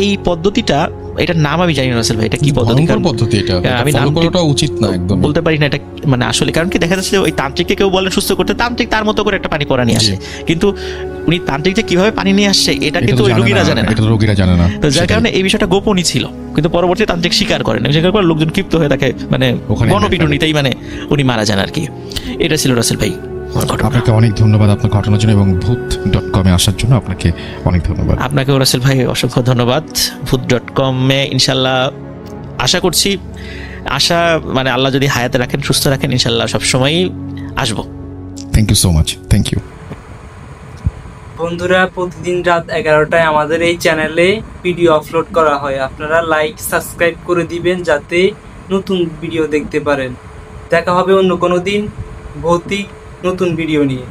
এই পদ্ধতিটা, এটার নাম আমি জানি না রাসেল ভাই এটা কি পদ্ধতি, আমি নাম উচিত না একদম বলতে পারি না এটা মানে আসলে, কারণ কি দেখা যাচ্ছে ওই তান্ত্রিককে কেউ বলেন সুস্থ করতে, তান্ত্রিক তার মতো করে একটা পানি পড়া নিয়ে আসে, কিন্তু উনি তান্ত্রিক যে কিভাবে পানি নিয়ে আসছে এটা কিন্তু ওই রোগীরা জানে না। তো যার কারণে এই বিষয়টা গোপনই ছিল, কিন্তু পরবর্তীতে তান্ত্রিক স্বীকার করেন, স্বীকার করে লোকজন ক্ষিপ্ত হয়ে তাকে মানে গণপিটুনিতেই মানে উনি মারা যান আর কি। এটা ছিল রাসেল ভাই। আপনাকে অনেক ধন্যবাদ আপনার ঘটনার জন্য এবং ভূত.com-এ আসার জন্য আপনাকে অনেক ধন্যবাদ। আপনাকেও রাসেল ভাই অসংখ্য ধন্যবাদ। ভূত.com-এ ইনশাল্লাহ আশা করছি, আশা মানে আল্লাহ যদি হায়াতে রাখেন, সুস্থ রাখেন, ইনশাল্লাহ সবসময়ই আসবো। Thank you so much. Thank you বন্ধুরা, প্রতিদিন রাত 11টায় আমাদের এই চ্যানেলে ভিডিও আপলোড করা হয়। আপনারা লাইক সাবস্ক্রাইব করে দিবেন যাতে নতুন ভিডিও দেখতে পারেন। দেখা হবে অন্য কোনো দিন ভৌতিক নতুন ভিডিও নিয়ে।